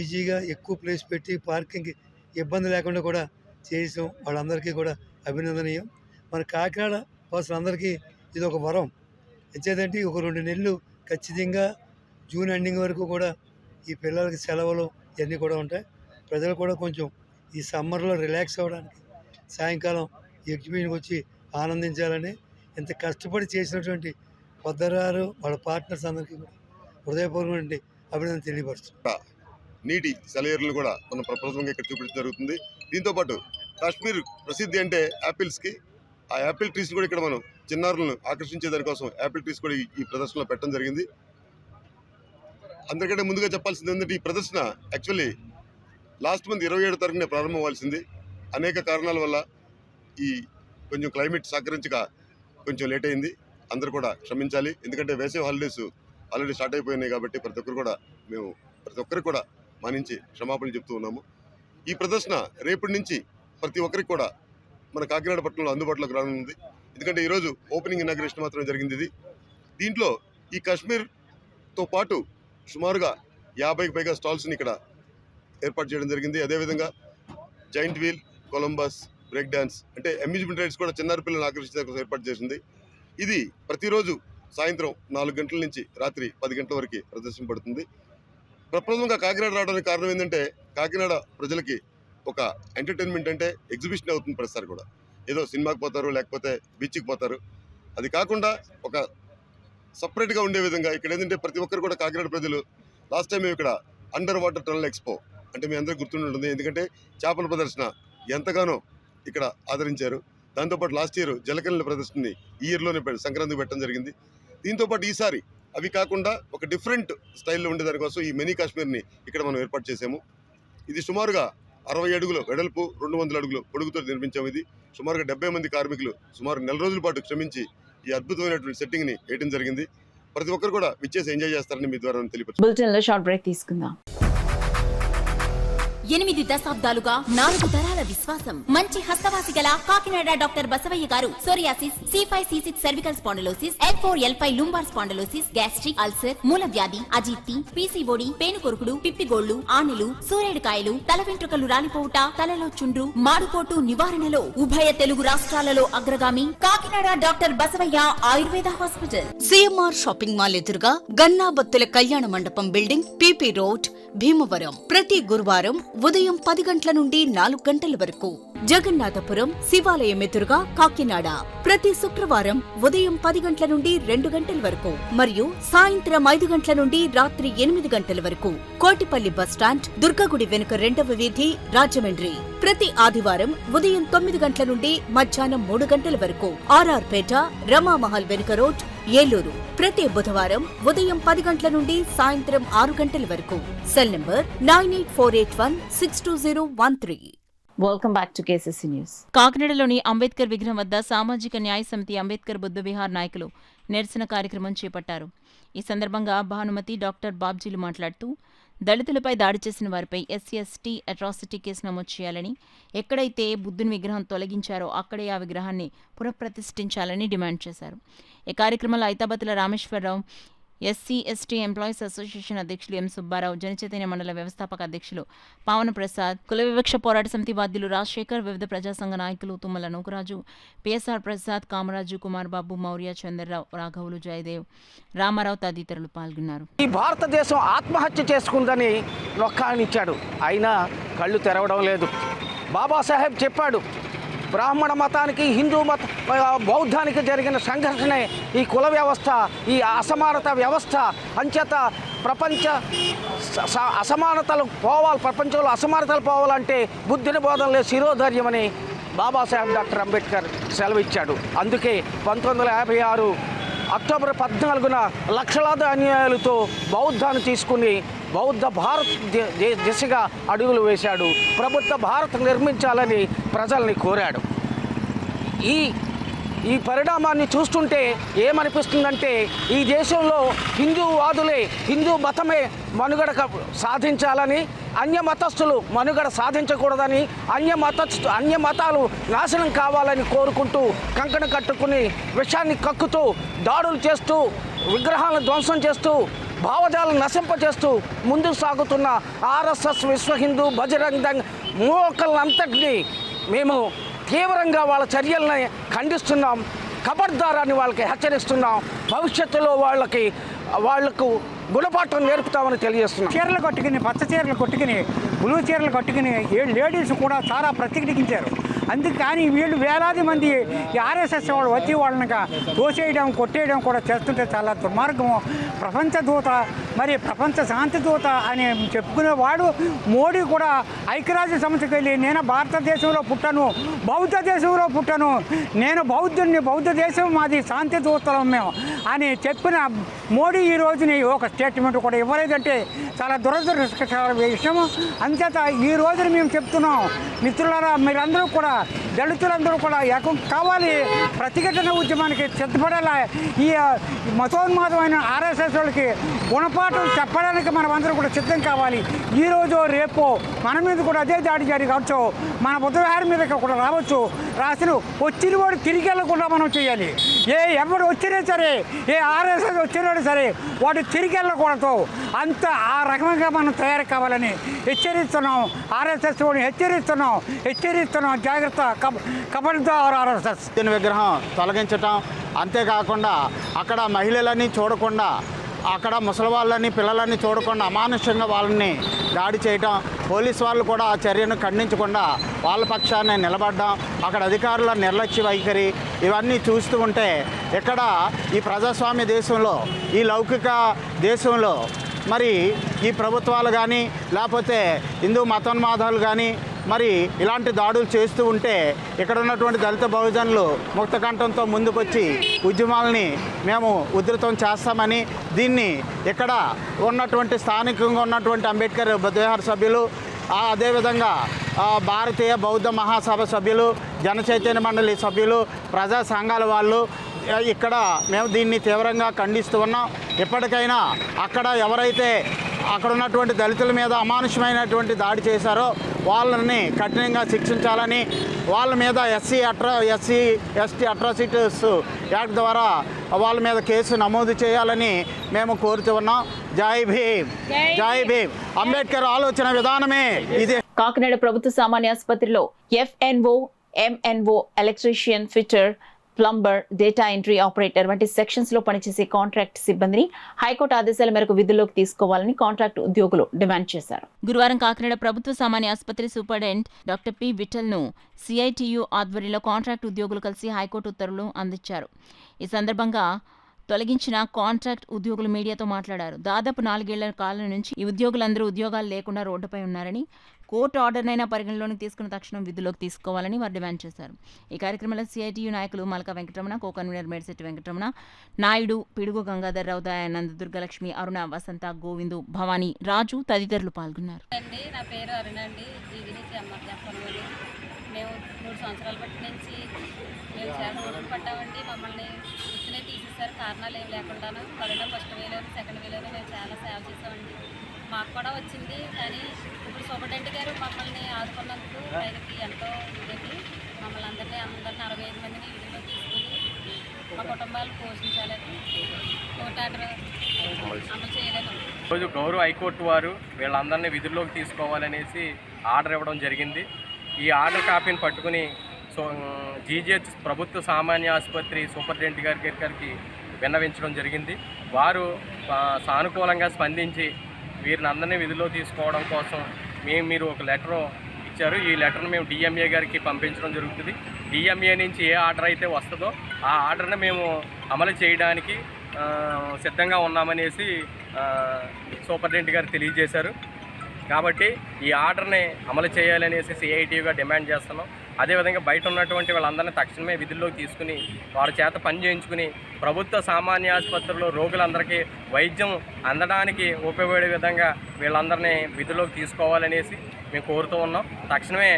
ఈజీగా ఎక్కువ ప్లేస్ పెట్టి పార్కింగ్కి ఇబ్బంది లేకుండా కూడా చేసాం. వాళ్ళందరికీ కూడా అభినందనీయం. మన కాకినాడ వాసులందరికీ ఇది ఒక వరం. ఎంచేదంటే ఒక 2 నెలలు ఖచ్చితంగా జూన్ ఎండింగ్ వరకు కూడా ఈ పిల్లలకి సెలవులు ఇవన్నీ కూడా ఉంటాయి. ప్రజలు కూడా కొంచెం ఈ సమ్మర్లో రిలాక్స్ అవ్వడానికి సాయంకాలం ఈ ఎగ్జిబిషన్కి వచ్చి ఆనందించాలని ఇంత కష్టపడి చేసినటువంటి భద్రరావు వాళ్ళ పార్ట్నర్స్ అందరికీ కూడా హృదయపూర్వక అభినందన తెలియపరుస్తుంది.
నీటి సెలయేర్లను కూడా మనం ప్రప్రథమంగా ఇక్కడ చూపించడం జరుగుతుంది. దీంతోపాటు కాశ్మీర్ ప్రసిద్ధి అంటే యాపిల్స్కి, ఆ యాపిల్ ట్రీస్ కూడా ఇక్కడ మనం చిన్నారులను ఆకర్షించే దానికోసం యాపిల్ ట్రీస్ కూడా ఈ ప్రదర్శనలో పెట్టడం జరిగింది. అందరికంటే ముందుగా చెప్పాల్సింది ఏంటంటే, ఈ ప్రదర్శన యాక్చువల్లీ లాస్ట్ మంత్ 27వ తారీఖునే ప్రారంభం అవ్వాల్సింది. అనేక కారణాల వల్ల ఈ కొంచెం క్లైమేట్ సహకరించక కొంచెం లేట్ అయింది. అందరూ కూడా క్షమించాలి. ఎందుకంటే వేసవి హాలిడేస్ ఆల్రెడీ స్టార్ట్ అయిపోయినాయి కాబట్టి ప్రతి ఒక్కరికి కూడా మా నుంచి క్షమాపణలు చెప్తూ ఉన్నాము. ఈ ప్రదర్శన రేపటి నుంచి ప్రతి ఒక్కరికి కూడా మన కాకినాడ పట్టణంలో అందుబాటులోకి రానుంది. ఎందుకంటే ఈరోజు ఓపెనింగ్ ఇనాగ్రేషన్ మాత్రమే జరిగింది. దీంట్లో ఈ కాశ్మీర్తో పాటు సుమారుగా 50కి పైగా స్టాల్స్ని ఇక్కడ ఏర్పాటు చేయడం జరిగింది. అదేవిధంగా giant wheel, Columbus, break dance అంటే అమ్యూజ్మెంట్ రైడ్స్ కూడా చిన్నారి పిల్లలను ఆకర్షించే కోసం ఏర్పాటు చేసింది. ఇది ప్రతిరోజు సాయంత్రం 4 గంటల నుంచి రాత్రి 10 గంటల వరకు ప్రదర్శింపబడుతుంది. ప్రప్రథమంగా కాకినాడ రావడానికి కారణం ఏంటంటే, కాకినాడ ప్రజలకి ఒక ఎంటర్టైన్మెంట్ అంటే ఎగ్జిబిషన్ అవుతుంది. ప్రతిసారి కూడా ఏదో సినిమాకి పోతారు, లేకపోతే బీచ్కి పోతారు. అది కాకుండా ఒక సపరేట్గా ఉండే విధంగా ఇక్కడ ఏంటంటే ప్రతి ఒక్కరు కూడా కాకినాడ ప్రజలు లాస్ట్ టైం మేము ఇక్కడ అండర్ వాటర్ టనల్ ఎక్స్పో అంటే మీ అందరికీ గుర్తుంటుంది. ఎందుకంటే చేపల ప్రదర్శన ఎంతగానో ఇక్కడ ఆదరించారు. దాంతోపాటు లాస్ట్ ఇయర్ జలకళల ప్రదర్శనని ఈ ఇయర్లోనే సంక్రాంతికి పెట్టడం జరిగింది. దీంతోపాటు ఈసారి అవి కాకుండా ఒక డిఫరెంట్ స్టైల్లో ఉండే దానికోసం ఈ మినీ కాశ్మీర్ని ఇక్కడ మనం ఏర్పాటు చేసాము. ఇది సుమారుగా 60 అడుగుల వెడల్పు, 200 అడుగుల పొడుగుతో నిర్మించాము. ఇది సుమారుగా 70 మంది కార్మికులు సుమారు 4 రోజుల పాటు శ్రమించి ఈ అద్భుతమైనటువంటి సెట్టింగ్ని వేయడం జరిగింది. ప్రతి ఒక్కరు కూడా విచ్చేసి ఎంజాయ్ చేస్తారని మీ ద్వారా తెలియపరుస్తున్నాను.
బులెటిన్లో షార్ట్ బ్రేక్ తీసుకుందాం.
8 దశాబ్దాలుగా 4 తరాల విశ్వాసం. మంచి హస్తవాసి గల Kakinada doctor Basavaiah garu psoriasis, C5, C6 cervical spondylosis, L4, L5 lumbar spondylosis, gastric ulcer, మూల వ్యాధి, అజీర్తి, PCOD, పేనుకొరుకుడు, పిప్పిగోళ్లు, ఆనెలు, సూరేడుకాయలు, తల వెంట్రుకలు రాలిపోవుట, తలలో చుండ్రు, మాడుకోటు నివారణలో ఉభయ తెలుగు రాష్ట్రాలలో అగ్రగామి Kakinada doctor Basavaiah Ayurveda hospital. CMR shopping mall ఎదురుగా గన్నాబత్తుల కళ్యాణ మండపం బిల్డింగ్, PP రోడ్, భీమవరం. ప్రతి గురువారం ఉదయం 10 గంటల నుండి 4 గంటల వరకు. జగన్నాథపురం శివాలయం ఎదురుగా కాకినాడ ప్రతి శుక్రవారం ఉదయం 10 గంటల నుండి 2 గంటల వరకు మరియు సాయంత్రం 5 గంటల నుండి రాత్రి 8 గంటల వరకు. కోటిపల్లి బస్టాండ్, దుర్గగుడి వెనుక 2వ వీధి, రాజమండ్రి ప్రతి ఆదివారం ఉదయం 9 గంటల నుండి మధ్యాహ్నం 3 గంటల వరకు. RR పేట, రమామహల్ వెనుక రోడ్, ఏలూరు ప్రతి బుధవారం ఉదయం 10 గంటల నుండి సాయంత్రం 6 గంటల వరకు. Cell number 9848162013.
Welcome back to KCC news.
కాకినాడలోని అంబేద్కర్ విగ్రహం వద్ద సామాజిక న్యాయ సమితి అంబేద్కర్ బుద్ధ విహార్ నాయకులు నిరసన కార్యక్రమం చేపట్టారు. ఈ సందర్భంగా భానుమతి, డాక్టర్ బాబ్జీలు మాట్లాడుతూ దళితులపై దాడి చేసిన వారిపై SC/ST అట్రాసిటీ కేసు నమోదు చేయాలని, ఎక్కడైతే బుద్ధుని విగ్రహం తొలగించారో అక్కడే ఆ విగ్రహాన్ని పునఃప్రతిష్ఠించాలని డిమాండ్ చేశారు. ఈ కార్యక్రమంలో Aitabathula Rameshwar Rao, SC/ST employees association అధ్యక్షులు ఎం సుబ్బారావు, జనచైతన్య మండల వ్యవస్థాపక అధ్యక్షులు పావన ప్రసాద్, కుల వివక్ష పోరాట సమితి బాధ్యులు రాజశేఖర్, వివిధ ప్రజాసంఘ నాయకులు తుమ్మల నూకరాజు, PSR ప్రసాద్, కామరాజు, కుమార్ బాబు, మౌర్య, చంద్రరావు, రాఘవులు, జయదేవ్, రామారావు తదితరులు పాల్గొన్నారు.
ఈ భారతదేశం ఆత్మహత్య చేసుకుందని నొక్కానిచ్చాడు, అయినా కళ్ళు తెరవడం లేదు. బాబాసాహెబ్ చెప్పాడు, బ్రాహ్మణ మతానికి, హిందూ బౌద్ధానికి జరిగిన సంఘర్షణే ఈ కుల వ్యవస్థ, ఈ అసమానత వ్యవస్థ. అంచేత ప్రపంచ అసమానతలు పోవాలి, ప్రపంచంలో అసమానతలు పోవాలంటే బుద్ధుని బోధనలే శిరోధర్యమని బాబాసాహెబ్ డాక్టర్ అంబేద్కర్ సెలవిచ్చాడు. అందుకే 1956 అక్టోబర్ 14న లక్షలాది అనుయాయులతో బౌద్ధాన్ని తీసుకుని బౌద్ధ భారత్ దిశగా అడుగులు వేశాడు. ప్రభుత్వ భారత్ నిర్మించాలని ప్రజల్ని కోరాడు. ఈ పరిణామాన్ని చూస్తుంటే ఏమనిపిస్తుందంటే, ఈ దేశంలో హిందూవాదులే, హిందూ మతమే మనుగడ సాధించాలని, అన్య మతస్థులు మనుగడ సాధించకూడదని, అన్య మతాలు నాశనం కావాలని కోరుకుంటూ కంకణ కట్టుకుని విషాన్ని కక్కుతూ దాడులు చేస్తూ విగ్రహాలను ధ్వంసం చేస్తూ భావజాలను నశింపచేస్తూ ముందుకు సాగుతున్న RSS, విశ్వ హిందూ, బజరంగ్ దళ్ మూకలంతటినీ మేము తీవ్రంగా వాళ్ళ చర్యలని ఖండిస్తున్నాం. ఖబర్దారాన్ని వాళ్ళకి హెచ్చరిస్తున్నాం. భవిష్యత్తులో వాళ్లకు గుణపాఠం నేర్పుతామని తెలియజేస్తున్నాం.
చీరలు కట్టుకుని, పచ్చ చీరలు కట్టుకుని, బ్లూ చీరలు కట్టుకుని లేడీస్ కూడా చాలా ప్రతిఘటించారు. అందుకని వీళ్ళు వేలాది మంది RSS వాళ్ళు వచ్చి వాళ్ళని తోసేయడం, కొట్టేయడం కూడా చేస్తుంటే చాలా దుర్మార్గం. ప్రపంచ దూత, మరి ప్రపంచ శాంతి దూత అని చెప్పుకునేవాడు మోడీ కూడా ఐక్యరాజ్య సమితికి వెళ్ళి, నేను భారతదేశంలో పుట్టాను, బౌద్ధ దేశంలో పుట్టాను, నేను బౌద్ధుని, బౌద్ధ దేశం మాది, శాంతి దూతలం మేము అని చెప్పిన మోడీ ఈ రోజుని ఒక స్టేట్మెంట్ కూడా ఇవ్వలేదంటే చాలా దురదృష్టకర విషయం. అంచేత ఈ రోజున మేము చెప్తున్నాం, మిత్రులారా, మీరందరూ కూడా, దళితులందరూ కూడా ఏకం కావాలి, ప్రతిఘటన ఉద్యమానికి సిద్ధపడాలి. ఈ మతోన్మాదమైన RSS వాళ్ళకి గుణపాఠం చెప్పడానికి మనమందరూ కూడా సిద్ధం కావాలి. ఈరోజు రేపు మన మీద కూడా అదే దాడి కావచ్చు, మన బుద్ధ విహారం మీద కూడా రావచ్చు. రాసిన వచ్చిన వాడు తిరిగి వెళ్ళకుండా మనం చేయాలి. ఎవడు వచ్చినా సరే, RSS వచ్చినాడు సరే, వాడు తిరిగి వెళ్ళకూడదు. అంత ఆ రకంగా మనం తయారు కావాలని హెచ్చరిస్తున్నాం. RSS వాడిని హెచ్చరిస్తున్నాం. జాగ్రత్త, కబడ్దార్ RSS.
విగ్రహం తొలగించటం, అంతేకాకుండా అక్కడ మహిళలని చూడకుండా, అక్కడ ముసలి వాళ్ళని, పిల్లలని చూడకుండా అమానుష్యంగా వాళ్ళని దాడి చేయటం, పోలీసు వాళ్ళు కూడా ఆ చర్యను ఖండించకుండా వాళ్ళ పక్షాన్ని నిలబడడం, అక్కడ అధికారుల నిర్లక్ష్య వైఖరి, ఇవన్నీ చూస్తూ ఉంటే ఇక్కడ ఈ ప్రజాస్వామ్య దేశంలో, ఈ లౌకిక దేశంలో మరి ఈ ప్రభుత్వాలు కానీ, లేకపోతే హిందూ మతోన్మాదాలు కానీ, మరి ఇలాంటి దాడులు చేస్తూ ఉంటే ఇక్కడ ఉన్నటువంటి దళిత బహుజనులు ముక్తకంఠంతో ముందుకొచ్చి ఉద్యమాలని మేము ఉధృతం చేస్తామని, దీన్ని ఇక్కడ ఉన్నటువంటి స్థానికంగా ఉన్నటువంటి అంబేద్కర్ బుద్ధవిహార సభ్యులు, అదేవిధంగా భారతీయ బౌద్ధ మహాసభ సభ్యులు, జన చైతన్య మండలి సభ్యులు, ప్రజా సంఘాల వాళ్ళు ఇక్కడ మేము దీన్ని తీవ్రంగా ఖండిస్తూ ఉన్నాం. ఎప్పటికైనా అక్కడ ఎవరైతే అక్కడ ఉన్నటువంటి దళితుల మీద అమానుషమైనటువంటి దాడి చేశారో వాళ్ళని కఠినంగా శిక్షించాలని, వాళ్ళ మీద ఎస్సీ ఎస్టీ అట్రాసిటీస్ యాక్ట్ ద్వారా వాళ్ళ మీద కేసు నమోదు చేయాలని మేము కోరుతూ ఉన్నాం. జై భీమ్, జై భీమ్. అంబేద్కర్ ఆలోచన విధానమే ఇదే.
కాకినాడ ప్రభుత్వ సామాన్య ఆసుపత్రిలో FNO, MNO, electrician, fitter, plumber, data entry operator వంటి సెక్షన్స్ లో పనిచేసే కాంట్రాక్ట్ సిబ్బందిని హైకోర్టు ఆదేశాల మేరకు విధుల్లోకి తీసుకోవాలని కాంట్రాక్ట్ ఉద్యోగులు డిమాండ్ చేశారు.
గురువారం కాకినాడ ప్రభుత్వ సామాన్య ఆసుపత్రి సూపరింటెండెంట్ డాక్టర్ పి విఠల్ ను CITU ఆధ్వర్యంలో కాంట్రాక్ట్ ఉద్యోగులు కలిసి హైకోర్టు ఉత్తర్వులు అందించారు. ఈ సందర్భంగా తొలగించిన కాంట్రాక్ట్ ఉద్యోగులు మీడియాతో మాట్లాడారు. దాదాపు 4 ఏళ్ల కాలం నుంచి ఈ ఉద్యోగులందరూ ఉద్యోగాలు లేకుండా రోడ్డుపై ఉన్నారని, కోర్టు ఆర్డర్నైనా పరిగణలోకి తీసుకుని తక్షణం విధుల్లోకి తీసుకోవాలని వారు డిమాండ్ చేశారు. ఈ కార్యక్రమంలో CITU నాయకులు మల్కా వెంకటరమణ, కో కన్వీనర్ మేడిశెట్టి వెంకటరమణ, నాయుడు, పిడుగు గంగాధర్రావు, దయానంద్, దుర్గలక్ష్మి, అరుణ, వసంత, గోవిందు, భవానీ, రాజు తదితరులు పాల్గొన్నారు.
నా పేరు అరుణ అండి. మేము 3 సంవత్సరాల బట్టి నుంచి మేము చాలా రోడ్డు పడ్డామండి. మమ్మల్ని ఇచ్చినే తీసేసారు, కారణాలు ఏం లేకుండాను. కరోనా ఫస్ట్ వేలోను సెకండ్ వేలోను మేము చాలా సేవ చేసామండి. మాకు కూడా వచ్చింది, కానీ ఇప్పుడు సూపరింటెండెంట్ గారు మమ్మల్ని ఆదుకున్నందుకు ఆయనకి ఎంతో ఇదండి. మమ్మల్ని అందరినీ 65 మందిని విధుల్లో తీసుకుని మా కుటుంబాలు పోషించాలని, కోర్టు ఆర్డర్ అమలు చేయాలని.
ఈరోజు గౌరవ హైకోర్టు వారు వీళ్ళందరినీ విధుల్లోకి తీసుకోవాలనేసి ఆర్డర్ ఇవ్వడం జరిగింది. ఈ ఆర్డర్ కాపీని పట్టుకుని GGH ప్రభుత్వ సామాన్య ఆసుపత్రి సూపరింటెండెంట్ గారికి విన్నవించడం జరిగింది. వారు సానుకూలంగా స్పందించి వీరిని అందరినీ విధుల్లో తీసుకోవడం కోసం మీరు ఒక లెటర్ ఇచ్చారు. ఈ లెటర్ను మేము DMA గారికి పంపించడం జరుగుతుంది. DMA నుంచి ఏ ఆర్డర్ అయితే వస్తుందో ఆ ఆర్డర్ని మేము అమలు చేయడానికి సిద్ధంగా ఉన్నామనేసి సూపరింటెండెంట్ గారు తెలియజేశారు. కాబట్టి ఈ ఆర్డర్ని అమలు చేయాలనేసి CITUగా డిమాండ్ చేస్తున్నాం. అదేవిధంగా బయట ఉన్నటువంటి వాళ్ళందరినీ తక్షణమే విధుల్లోకి తీసుకుని వారి చేత పని చేయించుకుని ప్రభుత్వ సామాన్య ఆసుపత్రిలో రోగులందరికీ వైద్యం అందడానికి ఉపయోగపడే విధంగా వీళ్ళందరినీ విధుల్లోకి తీసుకోవాలనేసి మేము కోరుతూ ఉన్నాం. తక్షణమే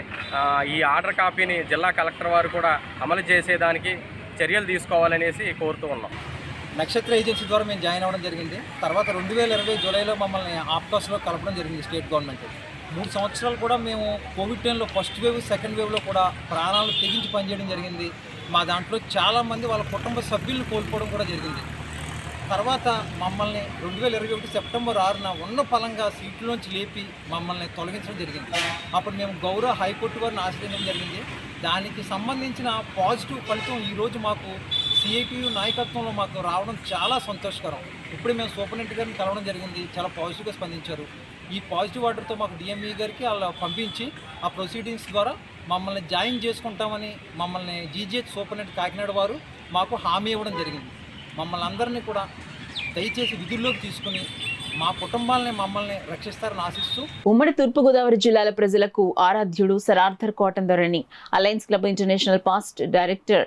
ఈ ఆర్డర్ కాపీని జిల్లా కలెక్టర్ వారు కూడా అమలు చేసేదానికి చర్యలు తీసుకోవాలనేసి కోరుతూ ఉన్నాం.
నక్షత్ర ఏజెన్సీ ద్వారా మేము జాయిన్ అవ్వడం జరిగింది. తర్వాత 2020 జూలైలో మమ్మల్ని ఆప్కాస్లో కలపడం జరిగింది స్టేట్ గవర్నమెంట్. 3 సంవత్సరాలు కూడా మేము కోవిడ్ టైంలో ఫస్ట్ వేవ్ సెకండ్ వేవ్లో కూడా ప్రాణాలు తెగించి పనిచేయడం జరిగింది. మా దాంట్లో చాలామంది వాళ్ళ కుటుంబ సభ్యులను కోల్పోవడం కూడా జరిగింది. తర్వాత మమ్మల్ని 2021 సెప్టెంబర్ 6న ఉన్న పలంగా సీట్లోంచి లేపి మమ్మల్ని తొలగించడం జరిగింది. అప్పుడు మేము గౌరవ హైకోర్టు వారిని ఆశ్రయించడం జరిగింది. దానికి సంబంధించిన పాజిటివ్ ఫలితం ఈరోజు మాకు CITU నాయకత్వంలో మాకు రావడం చాలా సంతోషకరం. ఇప్పుడు మేము సూపరింటెండెంట్ గారిని కలవడం జరిగింది, చాలా పాజిటివ్గా స్పందించారు. ఈ పాజిటివ్ ఆర్డర్తో మాకు DMA గారికి వాళ్ళు పంపించి ఆ ప్రొసీడింగ్స్ ద్వారా మమ్మల్ని జాయిన్ చేసుకుంటామని మమ్మల్ని GGH సూపరింటెండెంట్ కాకినాడ వారు మాకు హామీ ఇవ్వడం జరిగింది. మమ్మల్ని అందరినీ కూడా దయచేసి విధుల్లోకి తీసుకుని మా కుటుంబాలని మమ్మల్ని రక్షిస్తారని ఆశిస్తూ
ఉమ్మడి తూర్పుగోదావరి జిల్లాల ప్రజలకు ఆరాధ్యుడు sir Arthur Cotton Dharani alliance club international past director,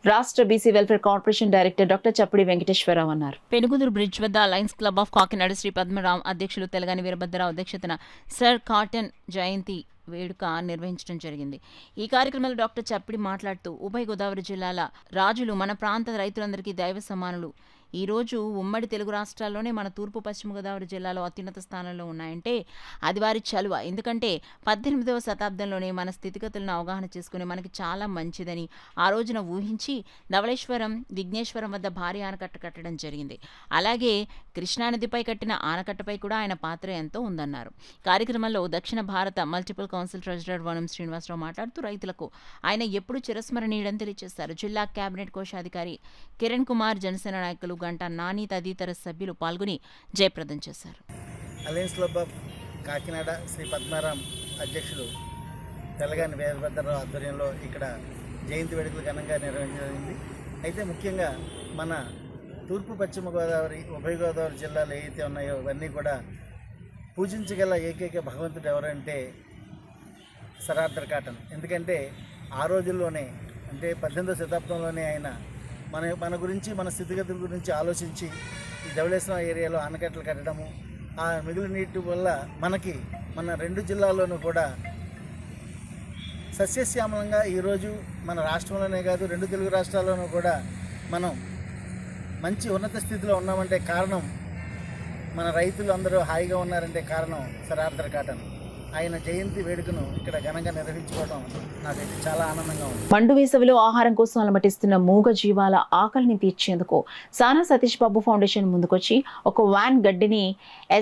రాష్ట్ర BC welfare corporation director doctor Chappidi Venkateswararao అన్నారు.
పెనుగుదూరు బ్రిడ్జ్ వద్ద lions club of Kakinada Shri Padmarao అధ్యక్షులు తెలగాని వీరభద్రరావు అధ్యక్షతన సర్ కాటన్ జయంతి వేడుక నిర్వహించడం జరిగింది. ఈ కార్యక్రమంలో డాక్టర్ చప్పిడి మాట్లాడుతూ ఉభయ గోదావరి జిల్లాల రాజులు మన ప్రాంత రైతులందరికీ దైవ సమానులు. ఈరోజు ఉమ్మడి తెలుగు రాష్ట్రాల్లోనే మన తూర్పు పశ్చిమ గోదావరి జిల్లాలో అత్యున్నత స్థానంలో ఉన్నాయంటే అది వారి చలువ. ఎందుకంటే 18వ శతాబ్దంలోనే మన స్థితిగతులను అవగాహన చేసుకుని మనకి చాలా మంచిదని ఆ రోజున ఊహించి ధవళేశ్వరం, విఘ్నేశ్వరం వద్ద భారీ ఆనకట్ట కట్టడం జరిగింది. అలాగే కృష్ణానదిపై కట్టిన ఆనకట్టపై కూడా ఆయన పాత్ర ఎంతో ఉందన్నారు. కార్యక్రమంలో దక్షిణ భారత మల్టిపుల్ కౌన్సిల్ ట్రెజరర్ వనం శ్రీనివాసరావు మాట్లాడుతూ రైతులకు ఆయన ఎప్పుడు చిరస్మరణీయుడని తెలియజేశారు. జిల్లా కేబినెట్ కోశాధికారి కిరణ్ కుమార్, జనసేన నాయకులు గంటా నాని తదితర సభ్యులు పాల్గొని జయప్రదం చేశారు.
Alliance club of Kakinada Shri Padmaram అధ్యక్షులు తెలగాని వీరభద్రరావు ఆధ్వర్యంలో ఇక్కడ జయంతి వేడుకలు ఘనంగా నిర్వహించబడింది. అయితే ముఖ్యంగా మన తూర్పు పశ్చిమ గోదావరి ఉభయ గోదావరి జిల్లాలు ఏవైతే ఉన్నాయో ఇవన్నీ కూడా పూజించగల ఏకైక భగవంతుడు ఎవరంటే సర్ ఆర్థర్ కాటన్. ఎందుకంటే ఆ రోజుల్లోనే అంటే 18వ శతాబ్దంలోనే ఆయన మన గురించి మన స్థితిగతుల గురించి ఆలోచించి ఈ ధవళేశ్వరం ఏరియాలో ఆనకట్టలు కట్టడము, ఆ మిగిలిన నీటి వల్ల మనకి మన 2 జిల్లాల్లోనూ కూడా సస్యశ్యామలంగా ఈరోజు మన రాష్ట్రంలోనే కాదు 2 తెలుగు రాష్ట్రాల్లోనూ కూడా మనం మంచి ఉన్నత స్థితిలో ఉన్నామంటే కారణం, మన రైతులు అందరూ హాయిగా ఉన్నారంటే కారణం సర్ ఆర్థర్ కాటన్. ఆయన జయంతి వేడుకను ఇక్కడ ఘనంగా నిర్వహించుకోవడం నాకైతే చాలా ఆనందంగా ఉంది.
మండు వేసవిలో ఆహారం కోసం అలమటిస్తున్న మూగ జీవాల ఆకలిని తీర్చేందుకు సానా సతీష్ బాబు ఫౌండేషన్ ముందుకొచ్చి ఒక వ్యాన్ గడ్డిని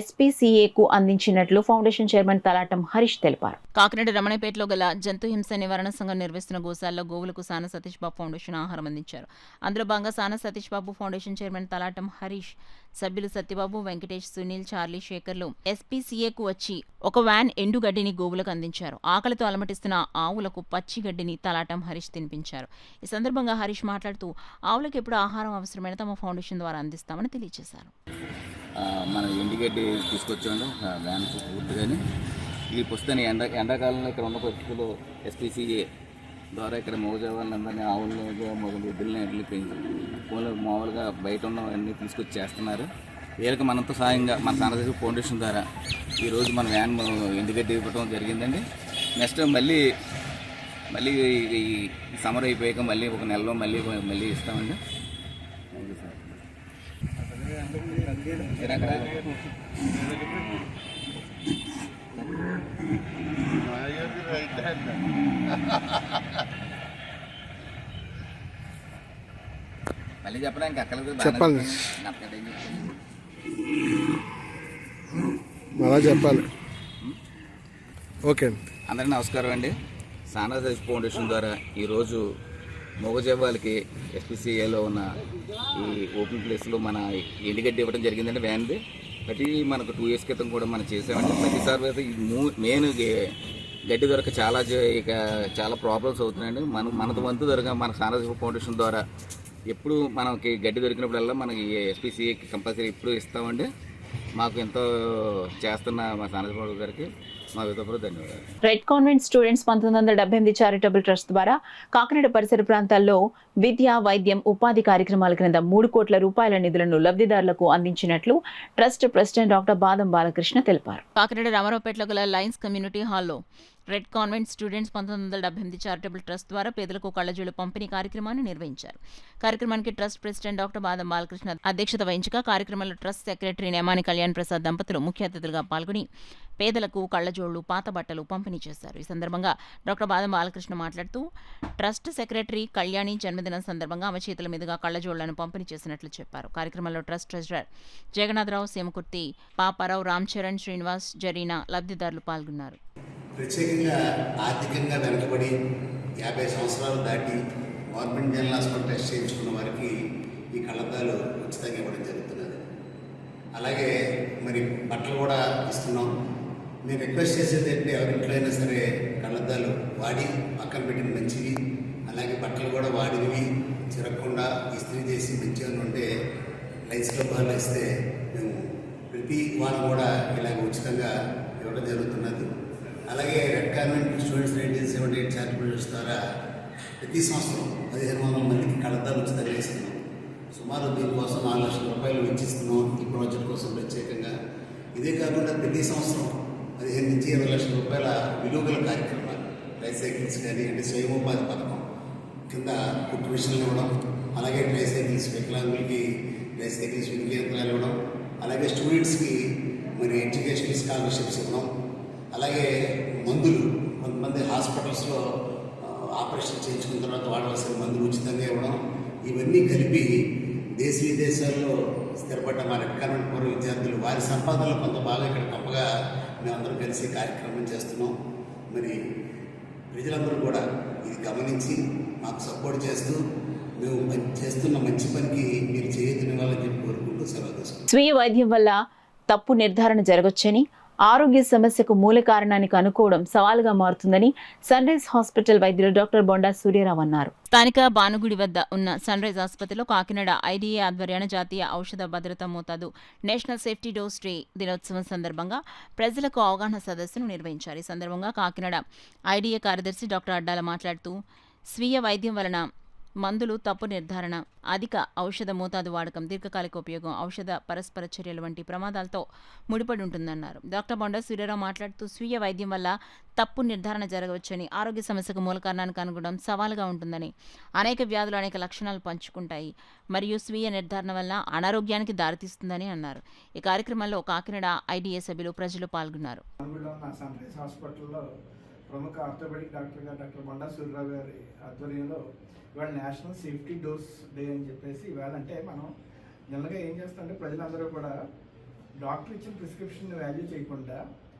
SPCAకు అందించినట్లు ఫౌండేషన్ చైర్మన్ తలాటం హరీష్ తెలిపారు.
కాకినాడ రమణపేటలో గల జంతు హింస నివారణ సంఘం నిర్వహిస్తున్న గోశాలలో గోవులకు సానా సతీష్ బాబు ఫౌండేషన్ ఆహారం అందించారు. అందులో భాగంగా సానా సతీష్ బాబు ఫౌండేషన్ చైర్మన్ తలాటం హరీష్, సభ్యులు సత్యబాబు, వెంకటేష్, సునీల్, చార్లీ, శేఖర్లు SPCAకు వచ్చి ఒక వ్యాన్ ఎండుగడ్డిని గోవులకు అందించారు. ఆకలితో అలమటిస్తున్న ఆవులకు పచ్చి గడ్డిని తలాటం హరీష్ తినిపించారు. ఈ సందర్భంగా హరీష్ మాట్లాడుతూ ఆవులకు ఎప్పుడు ఆహారం అవసరమైన తమ ఫౌండేషన్ ద్వారా అందిస్తామని తెలియజేశారు.
మన ఎండుగడ్డి తీసుకొచ్చాము వ్యాన్ పూర్తిగాని. ఈ పుస్తకాన్ని ఎండాకాలంలో ఇక్కడ ఉన్న పరిస్థితుల్లో SPCA ద్వారా ఇక్కడ మోగజావాళ్ళందరినీ ఆవులు మొదలు ఎద్దులని మామూలుగా బయట ఉన్నవన్నీ తీసుకొచ్చి చేస్తున్నారు. వీళ్ళకి మనతో సాయంగా మన సానదేశ ఫౌండేషన్ ద్వారా ఈరోజు మన వ్యాన్ ఎండుగడ్డి ఇవ్వడం జరిగిందండి. నెక్స్ట్ మళ్ళీ ఈ సమ్మర్ అయిపోయాక మళ్ళీ ఒక నెలలో మళ్ళీ ఇస్తామండి. మళ్ళీ చెప్పడానికి
చెప్పాలి అలా చెప్పాలి. ఓకే,
అందరికీ నమస్కారం అండి. సానా సతీష్ ఫౌండేషన్ ద్వారా ఈరోజు మూగజీవాలకి SPCAలో ఉన్న ఈ ఓపెన్ ప్లేస్లో మన ఎండుగడ్డి ఇవ్వడం జరిగిందండి వ్యాన్ది. ప్రతి మనకు 2 years క్రితం కూడా మనం చేసామండి. ప్రతిసారి అయితే మెయిన్ గడ్డి దొరక చాలా ప్రాబ్లమ్స్ అవుతున్నాయండి. మనకు వంతు దొరక మన సానా సతీష్ ఫౌండేషన్ ద్వారా ఎప్పుడు మనకి గడ్డి దొరికినప్పుడల్లా మనకి SPCAకి కంపల్సరీ ఎప్పుడు ఇస్తామండి. మాకు ఎంతో చేస్తున్న మా సానదేశ్ గారికి మా విధంగా ధన్యవాదాలు.
Red convent students 1978 charitable trust ద్వారా కాకినాడ పరిసర ప్రాంతాల్లో విద్య, వైద్యం, ఉపాధి కార్యక్రమాల క్రింద 3 కోట్ల రూపాయల నిధులను లబ్ధిదారులకు అందించినట్లు ట్రస్ట్ ప్రెసిడెంట్ డాక్టర్ బాదం బాలకృష్ణ తెలిపారు.
కాకినాడ రామారావుపేటలో గల లయన్స్ కమ్యూనిటీ హాల్లో red convent students 1978 charitable trust ద్వారా పేదలకు కళ్ళజోళ్లు పంపిణీ కార్యక్రమాన్ని నిర్వహించారు. కార్యక్రమానికి ట్రస్ట్ ప్రెసిడెంట్ డాక్టర్ బాదం బాలకృష్ణ అధ్యక్షత వహించగా కార్యక్రమంలో ట్రస్ట్ సెక్రటరీ నేమాని కళ్యాణ్ ప్రసాద్ దంపతులు ముఖ్య అతిథులుగా పాల్గొని పేదలకు కళ్ళజోళ్లు, పాత బట్టలు పంపిణీ చేశారు. ఈ సందర్భంగా డాక్టర్ బాదం బాలకృష్ణ మాట్లాడుతూ ట్రస్ట్ సెక్రటరీ కళ్యాణి జన్మదినం సందర్భంగా ఆమె చేతుల మీదుగా కళ్ళజోళ్లను పంపిణీ చేసినట్లు చెప్పారు. కార్యక్రమంలో ట్రస్ట్ ట్రెజరర్ జగన్నాథరావు, సేమకుర్తి, పాపారావు, రామ్ చరణ్, శ్రీనివాస్, జరీనా లబ్ధిదారులు పాల్గొన్నారు.
ప్రత్యేకంగా ఆర్థికంగా వెనకబడి 50 సంవత్సరాలు దాటి గవర్నమెంట్ జనరల్ హాస్పిటల్ టెస్ట్ చేయించుకున్న వారికి ఈ కళ్ళద్దాలు ఉచితంగా ఇవ్వడం జరుగుతున్నది. అలాగే మరి బట్టలు కూడా ఇస్తున్నాం. నేను రిక్వెస్ట్ చేసేది ఏంటంటే ఎవరింట్లో అయినా సరే కళ్ళద్దాలు వాడి పక్కన పెట్టిన మంచివి, అలాగే బట్టలు కూడా వాడినవి చిరగకుండా ఇస్త్రీ చేసి మంచిగా ఉంటే లైన్స్ డబ్బాలు ఇస్తే మేము ప్రతి వారం కూడా ఇలాగ ఉచితంగా ఇవ్వడం జరుగుతున్నది. అలాగే red convent students 1978 charitable trust ద్వారా ప్రతి సంవత్సరం 1500 మందికి కళ్ళద్దాలు ఉచితంగా ఇస్తున్నాం. సుమారు దీనికోసం 4 లక్షల రూపాయలు వెచ్చిస్తున్నాం ఈ ప్రాజెక్ట్ కోసం ప్రత్యేకంగా. ఇదే కాకుండా ప్రతి సంవత్సరం 15 నుంచి 20 లక్షల రూపాయల విలువగల కార్యక్రమాలు, ట్రైసైకిల్స్ కానీ అంటే స్వయమోపాధి పథకం కింద కుట్టు మిషన్లు ఇవ్వడం, అలాగే ట్రైసైకిల్స్ వికలాంగులకి ట్రైసైకిల్స్ వినికేంద్రాలు ఇవ్వడం, అలాగే స్టూడెంట్స్కి మరి ఎడ్యుకేషన్ స్కాలర్షిప్స్ ఇవ్వడం, అలాగే మందులు కొంతమంది హాస్పిటల్స్లో ఆపరేషన్ చేయించుకున్న తర్వాత వాడవలసిన మందులు ఉచితంగా ఇవ్వడం, ఇవన్నీ కలిపి దేశ విదేశాల్లో స్థిరపడ్డ మా రెడ్ కాన్వెంట్ పూర్వ విద్యార్థులు వారి సంపాదనలో కొంత భాగం ఇక్కడ గొప్పగా మేమందరం కలిసి కార్యక్రమం చేస్తున్నాం. మరి ప్రజలందరూ కూడా ఇది గమనించి మాకు సపోర్ట్ చేస్తూ మేము చేస్తున్న మంచి పనికి మీరు చేయనివ్వాలని చెప్పి కోరుకుంటూ సెలవు తీసుకుంటాం.
స్వీయ వైద్యం వల్ల తప్పు నిర్ధారణ జరగొచ్చని, ఆరోగ్య సమస్యకు మూల కారణాన్ని కనుక్కోవడం సవాలుగా మారుతుందని సన్ రైజ్ హాస్పిటల్ వైద్యులు డాక్టర్ బొండా సూర్యారావు అన్నారు.
స్థానిక భానుగుడి వద్ద ఉన్న సన్ రైజ్ ఆసుపత్రిలో కాకినాడ ఐడీఏ ఆధ్వర్యాన జాతీయ ఔషధ భద్రతా మోతాదు నేషనల్ సేఫ్టీ డోస్ డే దినోత్సవం సందర్భంగా ప్రజలకు అవగాహన సదస్సును నిర్వహించారు. ఈ సందర్భంగా కాకినాడ ఐడీఏ కార్యదర్శి డాక్టర్ అడ్డాల మాట్లాడుతూ స్వీయ వైద్యం వలన మందులు తప్పు నిర్ధారణ, అధిక ఔషధ మోతాదు వాడకం, దీర్ఘకాలిక ఉపయోగం, ఔషధ పరస్పర చర్యలు వంటి ప్రమాదాలతో ముడిపడి ఉంటుందన్నారు. డాక్టర్ బొండా సూర్యారావు మాట్లాడుతూ స్వీయ వైద్యం వల్ల తప్పు నిర్ధారణ జరగవచ్చని, ఆరోగ్య సమస్యకు మూల కారణాన్ని కనుగొనడం సవాలుగా ఉంటుందని, అనేక వ్యాధులు అనేక లక్షణాలు పంచుకుంటాయి మరియు స్వీయ నిర్ధారణ వల్ల అనారోగ్యానికి దారితీస్తుందని అన్నారు. ఈ కార్యక్రమంలో కాకినాడ ఐడీఏ సభ్యులు, ప్రజలు పాల్గొన్నారు.
ప్రముఖ ఆర్థోపెడిక్ డాక్టర్ గారు డాక్టర్ బొండా సూర్యరావు గారి ఆధ్వర్యంలో ఇవాళ నేషనల్ సేఫ్టీ డోస్ డే అని చెప్పేసి ఇవాళ అంటే మనం జనరల్గా ఏం చేస్తామంటే ప్రజలందరూ కూడా డాక్టర్ ఇచ్చిన ప్రిస్క్రిప్షన్ వాల్యూ చేయకుండా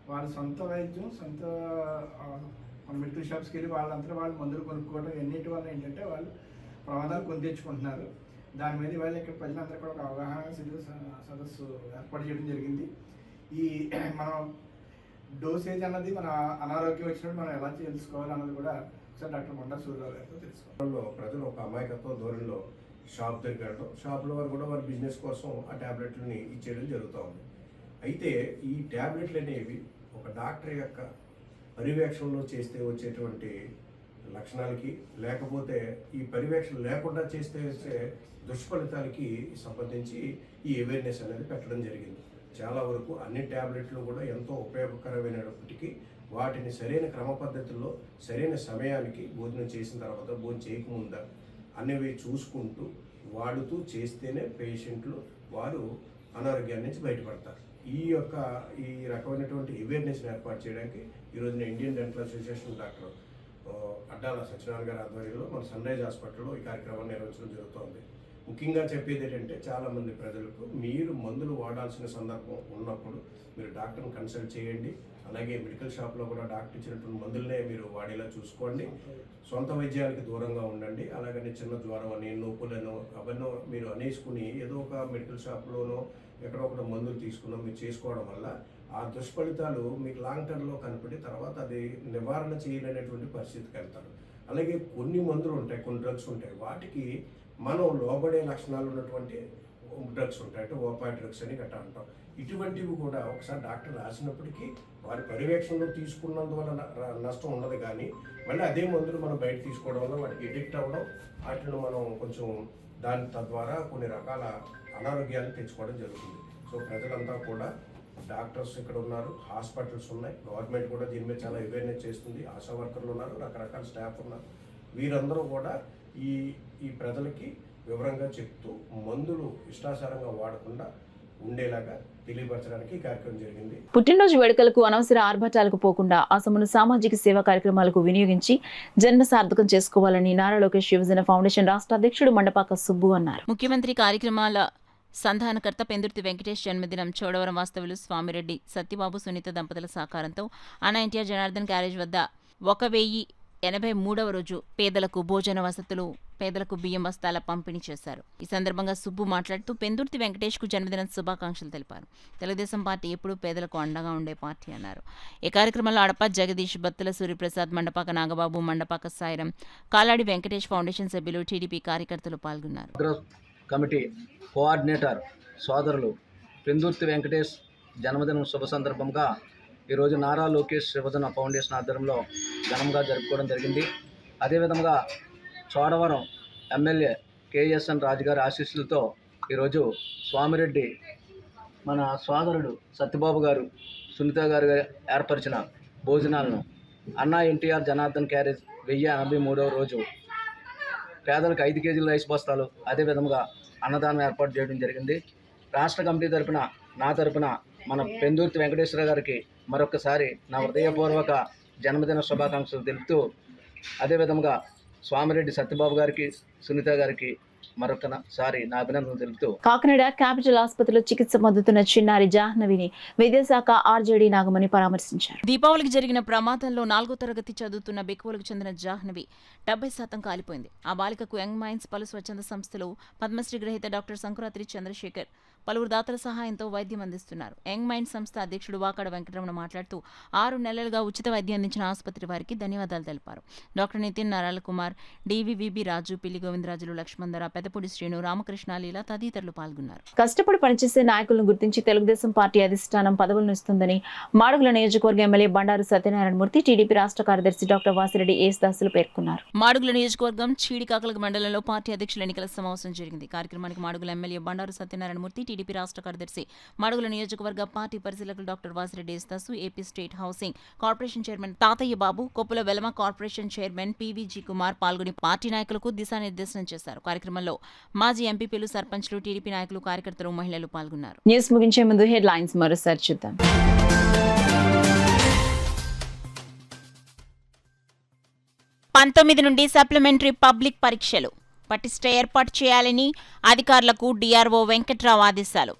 వాళ్ళ సొంత వైద్యం, సొంత మెడికల్ షాప్స్కి వెళ్ళి వాళ్ళంతా వాళ్ళు మందులు కొనుక్కోవడం ఎన్నిటి వల్ల ఏంటంటే వాళ్ళు ప్రమాదాలు కొని తెచ్చుకుంటున్నారు. దాని మీద ఇవాళ ఇక్కడ ప్రజలందరూ కూడా ఒక అవగాహన సదస్సు ఏర్పాటు చేయడం జరిగింది. ఈ మనం డోసేజ్ అన్నది మన అనారోగ్యం వచ్చినప్పుడు మనం ఎలా తెలుసుకోవాలి అన్నది కూడా ఒకసారి డాక్టర్ బొండా సూర్యరావు గారితో తెలుసుకోవాలి. ప్రజలు ఒక అమాయకత్వ ధోరణిలో షాప్ దగ్గర షాప్లో వారు కూడా వారి బిజినెస్ కోసం ఆ ట్యాబ్లెట్లని ఇచ్చేయడం జరుగుతూ ఉంది. అయితే ఈ ట్యాబ్లెట్లు అనేవి ఒక డాక్టర్ యొక్క పర్యవేక్షణలో చేస్తే వచ్చేటువంటి లక్షణాలకి, లేకపోతే ఈ పర్యవేక్షణ లేకుండా చేస్తే వచ్చే దుష్ఫలితాలకి సంబంధించి ఈ అవేర్నెస్ అనేది పెట్టడం జరిగింది. చాలా వరకు అన్ని ట్యాబ్లెట్లు కూడా ఎంతో ఉపయోగకరమైనప్పటికీ వాటిని సరైన క్రమ పద్ధతుల్లో సరైన సమయానికి భోజనం చేసిన తర్వాత, భోజనం చేయకముందా అనేవి చూసుకుంటూ వాడుతూ చేస్తేనే పేషెంట్లు వారు అనారోగ్యాన్ని నుంచి బయటపడతారు. ఈ రకమైనటువంటి అవేర్నెస్ని ఏర్పాటు చేయడానికి ఈరోజున Indian dental association doctor Addala Satyanarayana గారి ఆధ్వర్యంలో మన సన్ రైజ్ హాస్పిటల్లో ఈ కార్యక్రమాన్ని నిర్వహించడం జరుగుతోంది. ముఖ్యంగా చెప్పేది ఏంటంటే చాలామంది ప్రజలకు మీరు మందులు వాడాల్సిన సందర్భం ఉన్నప్పుడు మీరు డాక్టర్ని కన్సల్ట్ చేయండి. అలాగే మెడికల్ షాప్లో కూడా డాక్టర్ ఇచ్చినటువంటి మందులనే మీరు వాడేలా చూసుకోండి. సొంత వైద్యానికి దూరంగా ఉండండి. అలాగని చిన్న జ్వరం అని, నొప్పులను అవన్నో మీరు అనేసుకుని ఏదో ఒక మెడికల్ షాప్లోనో ఎక్కడో ఒకటి మందులు తీసుకున్నా మీరు చేసుకోవడం వల్ల ఆ దుష్ఫలితాలు మీకు లాంగ్ టర్మ్లో కనపడి తర్వాత అది నివారణ చేయలేనటువంటి పరిస్థితికి వెళ్తారు. అలాగే కొన్ని మందులు ఉంటాయి, కొన్ని డ్రగ్స్ ఉంటాయి, వాటికి మనం లోబడే లక్షణాలు ఉన్నటువంటి డ్రగ్స్ ఉంటాయి, అంటే ఓపాయిడ్ డ్రగ్స్ అని గట్టా అంటాం. ఇటువంటివి కూడా ఒకసారి డాక్టర్ రాసినప్పటికీ వారి పర్యవేక్షణలో తీసుకున్నందువల్ల నష్టం ఉండదు. కానీ మళ్ళీ అదే మందులు మనం బయట తీసుకోవడం వల్ల వాటికి ఎడిక్ట్ అవ్వడం, వాటిని మనం కొంచెం దాని తద్వారా కొన్ని రకాల అనారోగ్యాలను తెచ్చుకోవడం జరుగుతుంది. సో ప్రజలంతా కూడా డాక్టర్స్ ఇక్కడ ఉన్నారు, హాస్పిటల్స్ ఉన్నాయి, గవర్నమెంట్ కూడా దీని మీద చాలా అవేర్నెస్ చేస్తుంది, ఆశా వర్కర్లు ఉన్నారు, రకరకాల స్టాఫ్ ఉన్నారు. వీరందరూ కూడా ఈ ప్రజలకి వివరంగా చెప్తూ మందులు ఇష్టాసారంగా వాడకుండా ఉండేలాగా తెలియపరచడానికి ఈ కార్యక్రమం జరిగింది.
పుట్టినరోజు వేడుకలకు, అనవసర ఆర్భాటాలకు పోకుండా ఆ సొమ్మును సామాజిక సేవా కార్యక్రమాలకు వినియోగించి జన్మ సార్థకం చేసుకోవాలని నారా లోకేష్ యువజన ఫౌండేషన్ రాష్ట్ర అధ్యక్షుడు మండపాక సుబ్బు అన్నారు.
ముఖ్యమంత్రి కార్యక్రమాల సంధానకర్త పెందుర్తి వెంకటేష్ జన్మదినం చోడవరం వాస్తవులు స్వామిరెడ్డి సత్యబాబు సునీత దంపతుల సహకారంతో అన్నా జనార్దన్ క్యారేజ్ వద్ద 1083వ రోజు పేదలకు భోజన వసతులు, పేదలకు బియ్యం బస్తాల పంపిణీ చేశారు. ఈ సందర్భంగా సుబ్బు మాట్లాడుతూ పెందుర్తి వెంకటేష్ కు జన్మదిన శుభాకాంక్షలు తెలిపారు. తెలుగుదేశం పార్టీ ఎప్పుడూ పేదలకు అండగా ఉండే పార్టీ అన్నారు. ఈ కార్యక్రమంలో అడప జగదీష్, బత్తుల సూర్యప్రసాద్, మండపాక నాగబాబు, మండపాక సాయిరం, కాలాడి వెంకటేష్ ఫౌండేషన్ సభ్యులు, టీడీపీ కార్యకర్తలు పాల్గొన్నారు.
కమిటీ కోఆర్డినేటర్ సోదరులు పెందుర్తి వెంకటేష్ జన్మదినం శుభ సందర్భంగా ఈరోజు నారా లోకేష్ యువజన ఫౌండేషన్ ఆధ్వర్యంలో ఘనంగా జరుపుకోవడం జరిగింది. అదేవిధంగా చోడవరం ఎమ్మెల్యే కేఎస్ఎన్ రాజు గారి ఆశీస్సులతో ఈరోజు స్వామిరెడ్డి మన సోదరుడు సత్యబాబు గారు, సునీత గారు ఏర్పరిచిన భోజనాలను అన్నా ఎన్టీఆర్ జనార్దన్ క్యారేజ్ 1083వ రోజు పేదలకు 5 కేజీల రైస్ బస్తాలు, అదేవిధంగా అన్నదానం ఏర్పాటు చేయడం జరిగింది. రాష్ట్ర కమిటీ తరపున, నా తరపున మన పెందుర్తి వెంకటేశ్వర గారికి మరొకసారి నా హృదయపూర్వక జన్మదిన శుభాకాంక్షలు తెలుపుతూ, అదేవిధంగా స్వామిరెడ్డి సత్యబాబు గారికి, సునీత గారికి మరొకసారి నా అభినందనలు తెలుపుతూ
కాకినాడ క్యాపిటల్ ఆసుపత్రిలో చికిత్స పొందుతున్న చిన్నారి జాహ్నవిని విద్యాశాఖ ఆర్జేడీ నాగమణి పరామర్శించారు.
దీపావళికి జరిగిన ప్రమాదంలో 4వ తరగతి చదువుతున్న బెక్కువలకు చెందిన జాహ్నవి 70% కాలిపోయింది. ఆ బాలికకు యంగ్ మైండ్స్ పలు స్వచ్ఛంద సంస్థలు, పద్మశ్రీ గ్రహీత డాక్టర్ సంకురాత్రి చంద్రశేఖర్ పలువురు దాతల సహాయంతో వైద్యం అందిస్తున్నారు. యంగ్ మైండ్ సంస్థ అధ్యక్షుడు వాకాడ వెంకటరమణ మాట్లాడుతూ 6 నెలలుగా ఉచిత వైద్యం అందించిన ఆసుపత్రి వారికి ధన్యవాదాలు తెలిపారు. డాక్టర్ నితిన్ నారాయణ కుమార్, డివివిబి రాజు, పిల్లి గోవిందరాజులు, లక్ష్మణధర, పెదపూడి శ్రీను, రామకృష్ణ, లీల తదితరులు పాల్గొన్నారు.
కష్టపడి పనిచేసే నాయకులను గుర్తించి తెలుగుదేశం పార్టీ అధిష్టానం పదవులను ఇస్తుందని మాడుగుల నియోజకవర్గ ఎమ్మెల్యే బండారు సత్యనారాయణమూర్తి, టీడీపీ రాష్ట్ర కార్యదర్శి డాక్టర్ వాసిరెడ్డి యేసుదాసులు పేర్కొన్నారు.
మాడుగుల నియోజకవర్గం చీడికాకల మండలంలో పార్టీ అధ్యక్షుల ఎన్నికల సమావేశం జరిగింది. కార్యక్రమానికి మాడుగుల ఎమ్మెల్యే బండారు సత్యనారాయణమూర్తి, టీడీపీ రాష్ట్ర కార్యదర్శి, మాడుగుల నియోజకవర్గ పార్టీ పరిశీలకులు doctor Vasireddy Yesudasu, AP state housing corporation chairman Tatayya Babu, Koppula Velama corporation chairman PVG Kumar పాల్గొని పార్టీ నాయకులకు దిశానిర్దేశనం చేశారు. కార్యక్రమంలో మాజీ ఎంపీపీలు, సర్పంచ్లు, టీడీపీ నాయకులు, కార్యకర్తలు, మహిళలు పాల్గొన్నారు.
న్యూస్ ముగించే ముందు హెడ్ లైన్స్ మరోసారి చూద్దాం.
19 నుండి సప్లిమెంటరీ పబ్లిక్ పరీక్షలు పటిష్ట ఏర్పాటు చేయాలని అధికారులకు డిఆర్ఓ వెంకట్రావు ఆదేశాలు.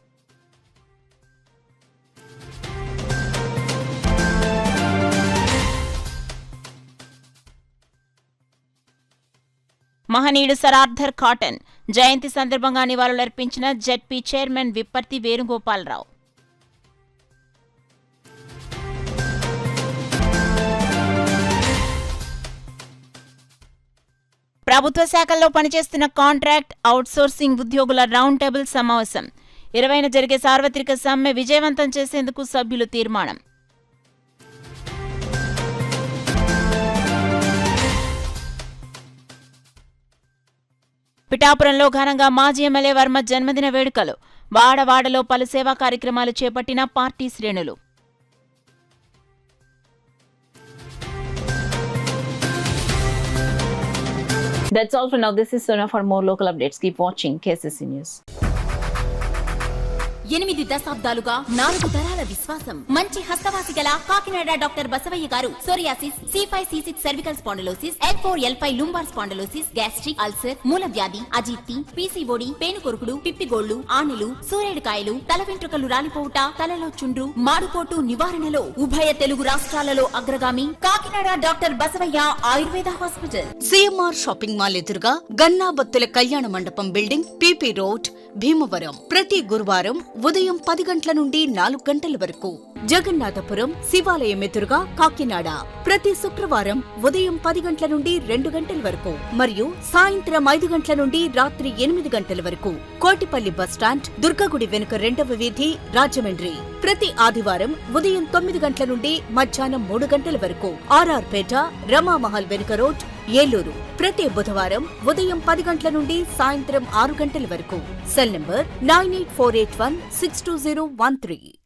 మహనీయుడు సర్ ఆర్థర్ కాటన్ జయంతి సందర్భంగా నివాళులర్పించిన జెడ్పీ చైర్మన్ విప్పర్తి వేణుగోపాలరావు. ప్రభుత్వ శాఖల్లో పనిచేస్తున్న కాంట్రాక్ట్, అవుట్సోర్సింగ్ ఉద్యోగుల రౌండ్ టేబుల్ సమావేశం 20న జరిగే సార్వత్రిక సమ్మె విజయవంతం చేసేందుకు సభ్యులు తీర్మానం. పిఠాపురంలో ఘనంగా మాజీ ఎమ్మెల్యే వర్మ జన్మదిన వేడుకలు. వాడవాడలో పలు సేవా కార్యక్రమాలు చేపట్టిన పార్టీ శ్రేణులు.
That's all for now. This is Sona. For more local updates, keep watching KCC News.
8 దశాబ్దాలుగా 4 తరాల విశ్వాసం. మంచి హస్తవాసి గల Kakinada doctor Basavaiah garu psoriasis, C5, C6 cervical spondylosis, L4, L5 lumbar spondylosis, gastric ulcer, మూలవ్యాధి, అజీర్తి, పీసీఓడి, పేనుకొరుకుడు, పిప్పిగోళ్లు, ఆనెలు, సూరేడుకాయలు, తల వెంట్రుకలు రాలిపోవుట, తలలో చుండ్రు, మాడుపోటు నివారణలో ఉభయ తెలుగు రాష్ట్రాలలో అగ్రగామి Kakinada doctor Basavaiah Ayurveda hospital. CMR shopping mall ఎదురుగా గన్నాబత్తుల కళ్యాణ మండపం బిల్డింగ్, పీపీ రోడ్, భీమవరం. ప్రతి గురువారం ఉదయం 10 గంటల నుండి 4 గంటల వరకు. జగన్నాథపురం శివాలయం ఎదురుగా కాకినాడ ప్రతి శుక్రవారం ఉదయం 10 గంటల నుండి 2 గంటల వరకు మరియు సాయంత్రం 5 గంటల నుండి రాత్రి 8 గంటల వరకు. కోటిపల్లి బస్టాండ్, దుర్గగుడి వెనుక 2వ వీధి, రాజమండ్రి ప్రతి ఆదివారం ఉదయం 9 గంటల నుండి మధ్యాహ్నం 3 గంటల వరకు. ఆర్ఆర్ పేట, రమామహల్ వెనుక రోడ్, ఏలూరు ప్రతి బుధవారం ఉదయం 10 గంటల నుండి సాయంత్రం 6 గంటల వరకు. Cell number 9848162013.